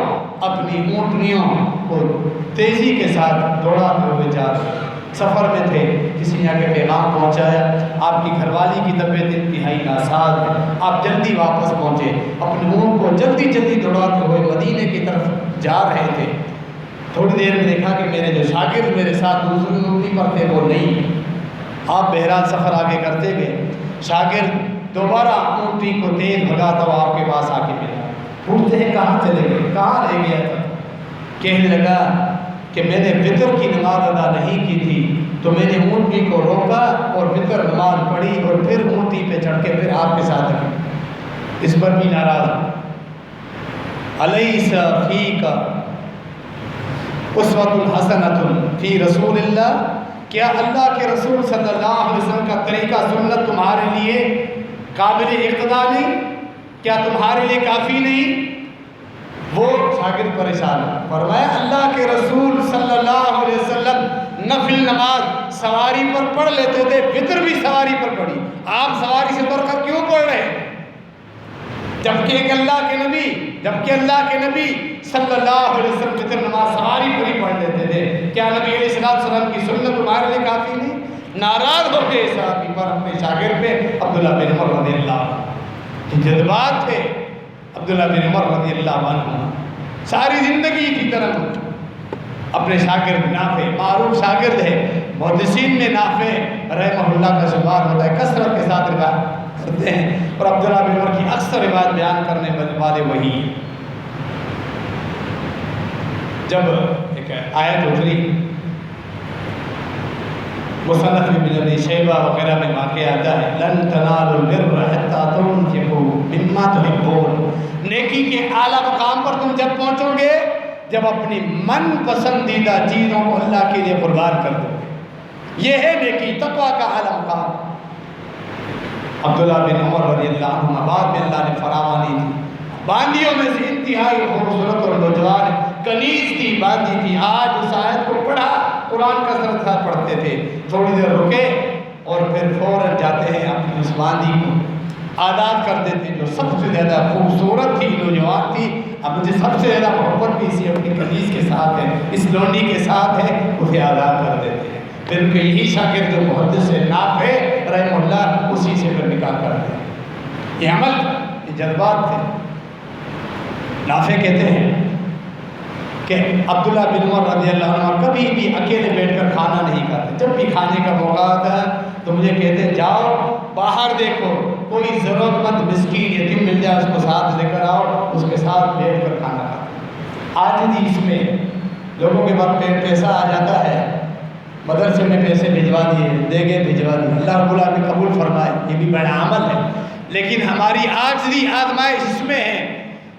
اپنی اونٹنیوں کو تیزی کے ساتھ دوڑاتے ہوئے جا رہے، سفر میں تھے، کسی نے آ کے پیغام پہنچایا آپ کی گھر والی کی طبیعت انتہائی ناساز ہے، آپ جلدی واپس پہنچے، اپنے اونٹ کو جلدی جلدی دوڑاتے ہوئے مدینے کی طرف جا رہے تھے۔ تھوڑی دیر میں دیکھا کہ میرے جو شاگرد میرے ساتھ دوسری اونٹی پر تھے وہ نہیں۔ آپ بہرحال سفر آگے کرتے گئے، شاگرد دوبارہ اونٹی کو تیز بھگاتا ہوا آپ کے پاس آ کے ملا۔ پوچھتے ہیں کہاں چلے گئے، کہاں رہ گیا تھا؟ کہنے لگا کہ میں نے وطر کی نماز ادا نہیں کی تھی، تو میں نے اونٹی کو روکا اور وطر نماز پڑھی اور پھر اونٹی پہ چڑھ کے پھر آپ کے ساتھ آئی۔ اس پر بھی ناراض۔ الیس فیک اسوۃ حسنۃ فی رسول اللہ، کیا اللہ کے رسول صلی اللہ علیہ وسلم کا طریقہ سنت تمہارے لیے قابل اقتداء نہیں؟ کیا تمہارے لیے کافی نہیں؟ وہ شاگرد پریشان ہے، فرمایا اللہ کے رسول صلی اللہ علیہ وسلم نفل نماز سواری پر پڑھ لیتے تھے، وطر بھی سواری پر پڑھی، آپ سواری سے اتر کر کیوں پڑھ رہے ہیں؟ جبکہ اللہ کے نبی صلی اللہ علیہ وسلم وطر نماز سواری پر ہی پڑھ لیتے تھے، کیا نبی علیہ السلام کی سنت تمہارے لیے کافی نہیں؟ ناراض ہو گئے اس آدمی پر، اپنے شاگرد پہ، عبداللہ بن عمر رضی اللہ عنہ۔ جذبات تھے عبداللہ بن عمر رضی اللہ عنہ، ساری زندگی کی طرف اپنے شاگرد نافع، معروف شاگرد ہے، محدثین میں نافع رحمہ اللہ کا شمار ہوتا ہے، کثرت کے ساتھ روایت کرتے ہیں، اور عبداللہ بن عمر کی اکثر روایت بیان کرنے والے وہی ہیں۔ جب ایک آیت اتری، مصنف ابن ابی شیبہ وغیرہ میں واقع آتا ہے، لن تنالوا البر حتى تنفقوا مما تحبون، نیکی کے اعلیٰ مقام پر تم جب پہنچو گے جب اپنی من پسندیدہ چیزوں کو اللہ کے لیے قربان کر دو گے، یہ ہے نیکی، تقویٰ کا اعلیٰ مقام۔ عبداللہ بن عمر رضی اللہ عنہ بعد میں اللہ نے فراوانی دی، باندیوں میں سے انتہائی خوبصورت اور نوجوان کنیز تھی، باندی تھی۔ آج اس آیت کو پڑھا، قرآن کا سر پڑھتے تھے، تھوڑی دیر رکے اور پھر فوراً جاتے ہیں اپنی اس باندی کو آزاد کر دیتے، جو سب سے زیادہ خوبصورت تھی، نوجوان تھی۔ اب مجھے سب سے زیادہ محبت بھی اسی اپنی کنیز کے ساتھ ہے، اس لونڈی کے ساتھ ہے، اسے آزاد کر دیتے ہیں۔ پھر کہ یہی شاگرد جو محدث سے نافع رحمہ اللہ، اسی سے پھر نکاح کرتے ہیں۔ یہ عمل، یہ جذبات تھے۔ نافع کہتے ہیں کہ عبداللہ بن عمر رضی اللہ عنہ کبھی بھی اکیلے بیٹھ کر کھانا نہیں کھاتے، جب بھی کھانے کا موقع آتا ہے تو مجھے کہتے ہیں جاؤ باہر دیکھو کوئی ضرورت مند مسکین یتیم مل جائے، اس کو ساتھ لے کر آؤ، اس کے ساتھ بیٹھ کر کھانا کھاتے۔ آج بھی اس میں لوگوں کے پاس پیسہ آ جاتا ہے، مدرسے میں پیسے بھجوا دیے، دے گئے بھجوا دیے، اللہ رب العالمین قبول فرمائے، یہ بھی بڑا عمل ہے۔ لیکن ہماری آجزی آزمائش اس میں ہے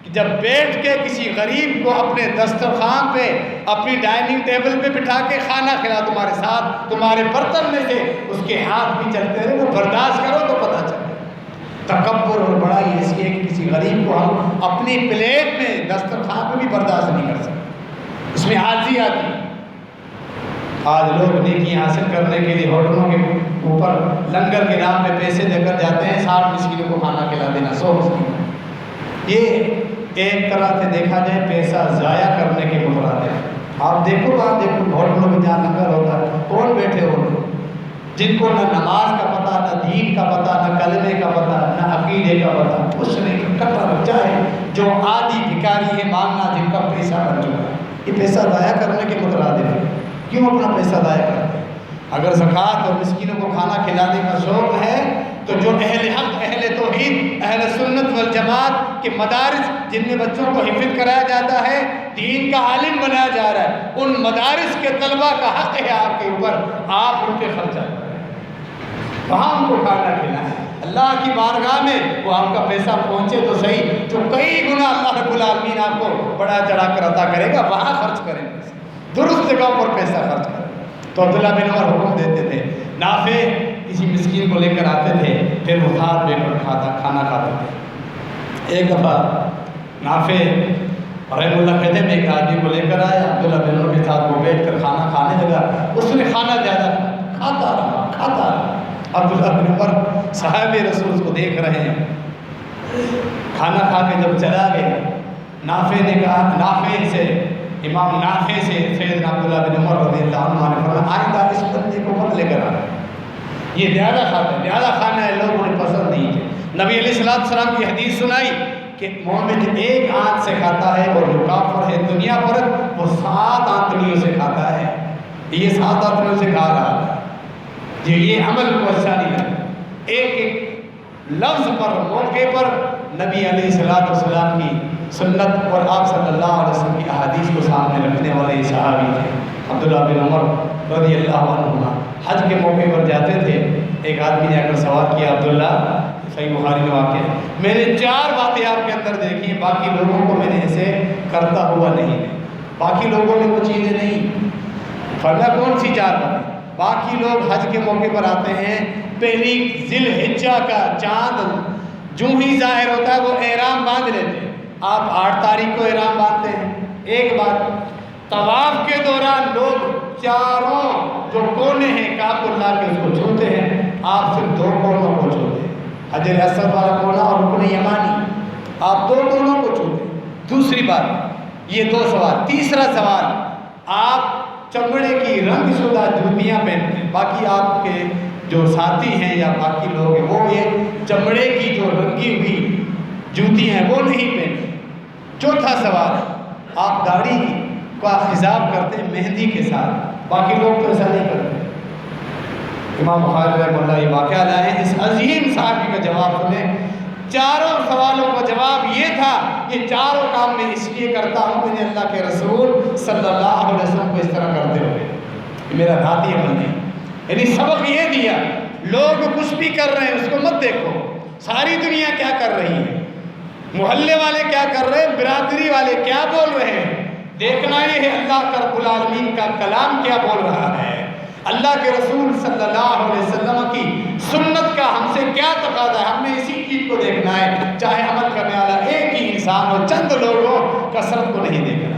کہ جب بیٹھ کے کسی غریب کو اپنے دسترخوان پہ، اپنی ڈائننگ ٹیبل پہ بٹھا کے کھانا کھلا تمہارے ساتھ، تمہارے برتن میں سے اس کے ہاتھ بھی چلتے رہے، وہ برداشت کرو تو پتہ چلے۔ تکبر اور بڑائی ایسی ہے کہ کسی غریب کو ہم اپنی پلیٹ میں، دسترخوان پہ بھی برداشت نہیں کر سکتے، اس میں عاجزی آتی ہے۔ آج لوگ نیکی حاصل کرنے کے لیے ہوٹلوں کے اوپر لنگر کے نام پہ پیسے دے کر جاتے ہیں، 60 مسکینوں کو کھانا کھلا دینا، 100 مسکین۔ یہ ایک طرح سے دیکھا جائے پیسہ ضائع کرنے کے مترادف ہے۔ آپ دیکھو ہوٹلوں میں جہاں لنگر ہوتا ہے، کون بیٹھے ہوتے ہیں جن کو نہ نماز کا پتہ، نہ دین کا پتہ، نہ کلمے کا پتہ، نہ عقیدے کا پتہ، کچھ نہیں، کٹا بچہ ہے جو عادی بھکاری ہے مانگنا، جن کا پیسہ بن چکا ہے۔ یہ پیسہ ضائع کرنے کے مترادف ہے۔ کیوں اپنا پیسہ ضائع کرتے ہیں؟ اگر زکوٰۃ اور مسکینوں کو کھانا کھلانے کا شوق ہے تو جو اہل حق، اہل توحید، اہل سنت والجماعت کے مدارس جن میں بچوں کو حفظ کرایا جاتا ہے، دین کا عالم بنایا جا رہا ہے، ان مدارس کے طلبہ کا حق ہے آپ کے اوپر، آپ ان پہ خرچہ کریں، وہاں ان کو کھانا کھلائیں۔ اللہ کی بارگاہ میں وہ آپ کا پیسہ پہنچے تو صحیح، جو کئی گنا اللہ رب العالمین آپ کو بڑا چڑھا کر عطا کرے گا، وہاں خرچ کریں، درست جگہ پر پیسہ خرچ کریں۔ تو عبداللہ بن عمر حکم دیتے تھے، نافع کسی مسکین کو لے کر آتے تھے، پھر وہ ساتھ بیٹھ کر کھانا کھاتے تھے۔ ایک دفعہ نافع رحمہ اللہ کہتے ہیں میں ایک آدمی کو لے کر آیا، عبداللہ بن عمر کے ساتھ وہ بیٹھ کر کھانا کھانے لگا، اس نے کھانا زیادہ کھاتا رہا۔ عبداللہ بن عمر صحابہ رسول اس کو دیکھ رہے ہیں، کھانا کھا کے جب چلا گیا، نافع نے کہا، نافع سے امام نافع سے سیدنا عبداللہ بن عمر رضی اللہ عنہ نے فرمایا آئندہ اس بندے کو مت لے کر آنا، یہ زیادہ کھاتا ہے، زیادہ کھانا ہے، لوگوں نے پسند نہیں کیا۔ نبی علیہ السلام کی حدیث سنائی کہ مومن ایک آنت سے کھاتا ہے اور جو کافر ہے دنیا پر وہ 7 آنتڑیوں سے کھاتا ہے، یہ 7 آنتڑیوں سے کھا رہا ہے، یہ عمل کو اچھا نہیں لگتا۔ ایک ایک لفظ پر، موقع پر نبی علیہ السلام کی سنت اور آپ صلی اللہ علیہ وسلم کی احادیث کو سامنے رکھنے والے یہ صحابی تھے عبداللہ بن عمر رضی اللہ عنہما۔ حج کے موقع پر جاتے تھے، ایک آدمی نے آ کر سوال کیا، عبداللہ، صحیح بخاری میں واقع ہے، میں نے 4 باتیں آپ کے اندر دیکھی ہیں، باقی لوگوں کو میں نے ایسے کرتا ہوا نہیں ہے، باقی لوگوں میں وہ چیزیں نہیں۔ فرمایا کون سی 4 باتیں؟ باقی لوگ حج کے موقع پر آتے ہیں، پہلی ذی الحجہ کا چاند جو ہی ظاہر ہوتا ہے وہ احرام باندھ لیتے ہیں، آپ 8 تاریخ کو احرام باندھتے ہیں۔ ایک بات، طواف کے دوران لوگ چاروں جو کونے ہیں کعبۃ اللہ کے اس کو چھوتے ہیں، آپ صرف 2 کونوں کو چھوتے ہیں، حجر اسود والا کونا اور رکن یمانی، آپ 2 کونوں کو چھوتے ہیں۔ دوسری بات، یہ 2 سوال۔ تیسرا سوال، آپ چمڑے کی رنگ شدہ جوتیاں پہنتے ہیں، باقی آپ کے جو ساتھی ہیں یا باقی لوگ ہیں وہ یہ چمڑے کی جو رنگی ہوئی جوتیاں ہیں وہ نہیں پہنتے۔ چوتھا سوال، آپ داڑھی کا خضاب کرتے ہیں مہندی کے ساتھ، باقی لوگ تو ایسا نہیں کرتے۔ امام بخاری رحمہ اللہ یہ واقعہ لائے ہیں، اس عظیم صحابی کا جواب سنیں۔ 4 سوالوں کا جواب یہ تھا، یہ 4 کام میں اس لیے کرتا ہوں، میں نے اللہ کے رسول صلی اللہ علیہ وسلم کو اس طرح کرتے ہوئے، یہ میرا ذاتی عمل نہیں۔ یعنی سبق یہ دیا، لوگ کچھ بھی کر رہے ہیں اس کو مت دیکھو، ساری دنیا کیا کر رہی ہے، محلے والے کیا کر رہے ہیں، برادری والے کیا بول رہے ہیں، دیکھنا یہ ہے اللہ کا رب العالمین کا کلام کیا بول رہا ہے، اللہ کے رسول صلی اللہ علیہ وسلم کی سنت کا ہم سے کیا تقاضا ہے، ہم نے اسی چیز کو دیکھنا ہے، چاہے عمل کرنے والا ایک ہی انسان ہو، چند لوگ ہو، کثرت کو نہیں دیکھنا۔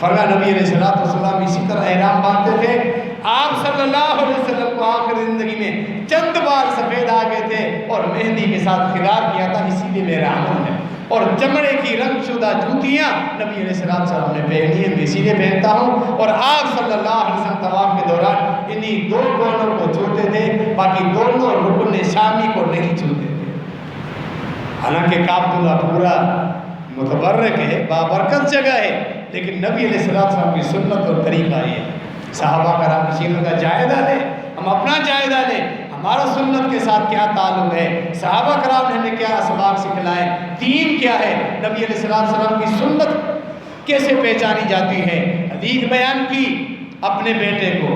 فرمایا نبی علیہ السلام اسی طرح احرام باندھتے تھے، آپ صلی اللہ علیہ وسلم کو آخر زندگی میں چند بار سفید آگے تھے اور مہندی کے ساتھ خضاب کیا تھا، اسی لیے میرا عمل ہے۔ اور چمڑے کی رنگ شدہ جوتیاں نبی علیہ السلام نے پہنی ہیں، میں اسی لیے پہنتا ہوں، اور آپ صلی اللہ علیہ وسلم طواف کے دوران انہی 2 کونوں کو چھوتے تھے، باقی دونوں رکن شامی کو نہیں چھوتے تھے۔ حالانکہ کعبۃ اللہ پورا متبرک ہے، بابرکت جگہ ہے، لیکن نبی علیہ السلام کی سنت اور طریقہ یہ ہے۔ صحابہ کرام کی سیرت کا جائزہ لیں، ہم اپنا جائزہ لیں، ہمارا سنت کے ساتھ کیا تعلق ہے، صحابہ کرام نے ہمیں کیا اسباق سکھلائے، دین کیا ہے، نبی علیہ السلام کی سنت کیسے پہچانی جاتی ہے۔ حدیث بیان کی اپنے بیٹے کو،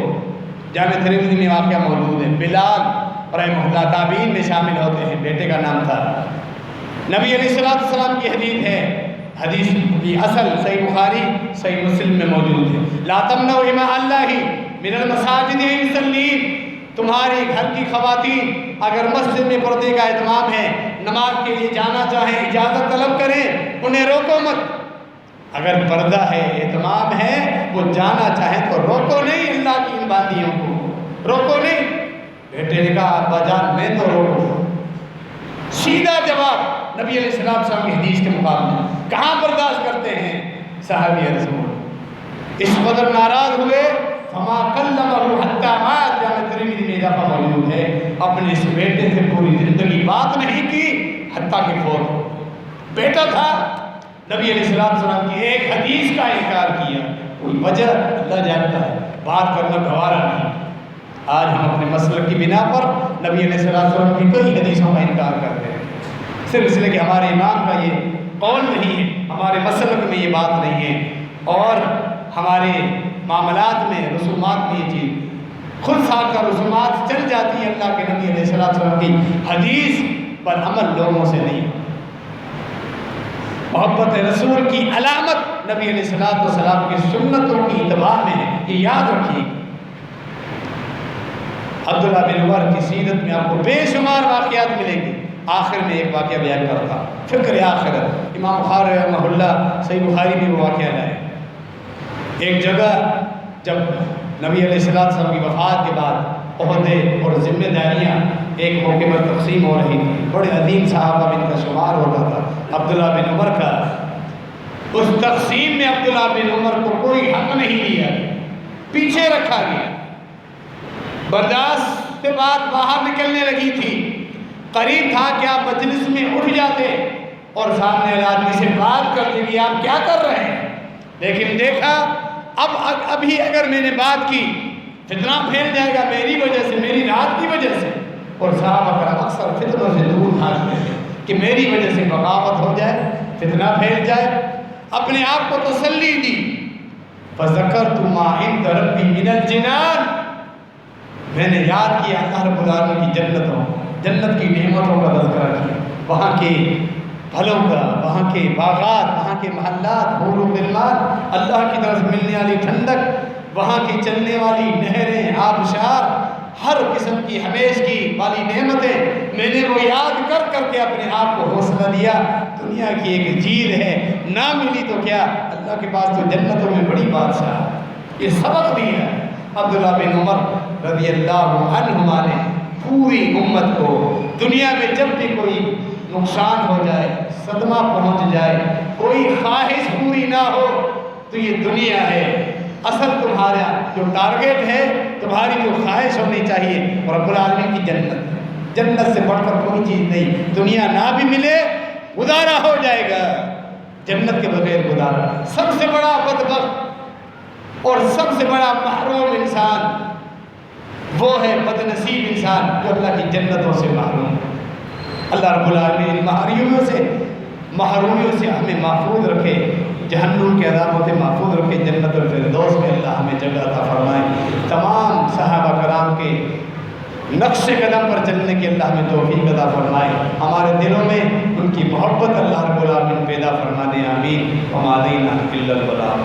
جامع ترمذی میں واقعہ موجود ہے، بلال رحمہ اللہ تابعین میں شامل ہوتے ہیں، بیٹے کا نام تھا۔ نبی علیہ السلام کی حدیث ہے، حدیث کی اصل صحیح بخاری صحیح مسلم میں موجود ہے، لا تمنعوا اماء اللہ من المساجد ان یصلین، تمہاری گھر کی خواتین اگر مسجد میں پردے کا اہتمام ہے، نماز کے لیے جانا چاہیں، اجازت طلب کریں، انہیں روکو مت۔ اگر پردہ ہے، اہتمام ہے، وہ جانا چاہیں تو روکو نہیں، اللہ کی ان باندیوں کو روکو نہیں۔ بیٹے نے کہا ابا جان میں تو روکو، سیدھا جواب نبی علیہ السلام کی حدیث کے مقابلے کہاں برداشت کرتے ہیں صحابی رسول، اس قدر ناراض ہوئے، فما کلمہ حتی مات، جامع ترمذی میں اضافہ موجود ہے، اپنے اس بیٹے سے پوری زندگی بات نہیں کی حتیٰ کہ فوت ہو۔ بیٹا تھا، نبی علیہ السلام کی ایک حدیث کا انکار کیا، کوئی وجہ اللہ جانتا ہے، بات کرنا گوارا نہیں۔ آج ہم اپنے مسلک کی بنا پر نبی علیہ السلام کی کئی حدیثوں کا انکار کرتے ہیں، صرف اس لیے کہ ہمارے امام کا یہ قول نہیں ہے، ہمارے مسلک میں یہ بات نہیں ہے، اور ہمارے معاملات میں رسومات میں یہ چیز خود ساتھ کا رسومات چل جاتی ہیں، اللہ کے نبی علیہ السلام کی حدیث پر عمل لوگوں سے نہیں۔ محبت رسول کی علامت نبی علیہ السلام کی سنتوں کی اتباع میں ہے، یہ یاد رکھیے۔ عبداللہ بن عمر کی سیرت میں آپ کو بے شمار واقعات ملیں گے، آخر میں ایک واقعہ بیان کرتا، فکر آخرت۔ امام بخاری رحمہ اللہ صحیح بخاری میں وہ واقعہ لائے، ایک جگہ جب نبی علیہ السلام کی وفات کے بعد عہدے اور ذمہ داریاں ایک موقع پر تقسیم ہو رہی تھی، بڑے عظیم صحابہ میں ان کا شمار ہوتا تھا، عبداللہ بن عمر کا اس تقسیم میں عبداللہ بن عمر کو کوئی حق نہیں دیا، پیچھے رکھا گیا۔ برداشت سے بات باہر نکلنے لگی تھی، قریب تھا کہ آپ مجلس میں اٹھ جاتے اور سامنے والے آدمی سے بات کرتے کہ آپ کیا کر رہے ہیں، لیکن دیکھا ابھی اگر میں نے بات کی فتنہ پھیل جائے گا میری وجہ سے، میری رات کی وجہ سے، اور صحابہ کرام اکثر فتنوں سے دور بھاگتے ہیں کہ میری وجہ سے بغاوت ہو جائے، فتنہ پھیل جائے۔ اپنے آپ کو تسلی دی، فَذَكَرْتُ مَا عِنْدَ رَبِّي مِنَ الْجِنَانِ، میں نے یاد کیا اللہ رب العالمین کی جنت کی نعمتوں کا تذکرہ کیا، وہاں کے پھلوں کا، وہاں کے باغات، وہاں کے محلات، حور و غلمان، اللہ کی طرف ملنے والی ٹھنڈک، وہاں کی چلنے والی نہریں، آبشار، ہر قسم کی ہمیش کی والی نعمتیں، میں نے وہ یاد کر کر کے اپنے آپ کو حوصلہ دیا۔ دنیا کی ایک چیز ہے، نہ ملی تو کیا، اللہ کے پاس تو جنتوں میں بڑی بادشاہ ہے۔ یہ سبق دیا عبداللہ بن عمر رضی اللہ عنہما نے پوری امت کو۔ دنیا میں جب بھی کوئی نقصان ہو جائے، صدمہ پہنچ جائے، کوئی خواہش پوری نہ ہو تو یہ دنیا ہے، اصل تمہارا جو ٹارگیٹ ہے، تمہاری جو خواہش ہونی چاہیے اور رب العالمین کی جنت سے بڑھ کر کوئی چیز نہیں۔ دنیا نہ بھی ملے گزارا ہو جائے گا، جنت کے بغیر گزارا۔ سب سے بڑا بدبخت اور سب سے بڑا محروم انسان وہ ہے بد نصیب انسان جو اللہ کی جنتوں سے محروم ہے۔ اللہ رب العالمین محرومیوں سے ہمیں محفوظ رکھے، جہنم کے عذابوں سے محفوظ رکھے، جنت الفردوس میں اللہ ہمیں جگہ عطا فرمائے۔ تمام صحابہ کرام کے نقش قدم پر چلنے کے اللہ ہمیں توفیق عطا فرمائے، ہمارے دلوں میں ان کی محبت اللہ رب العالمین پیدا فرما دے، آمین۔ وما علینا الا البلاغ۔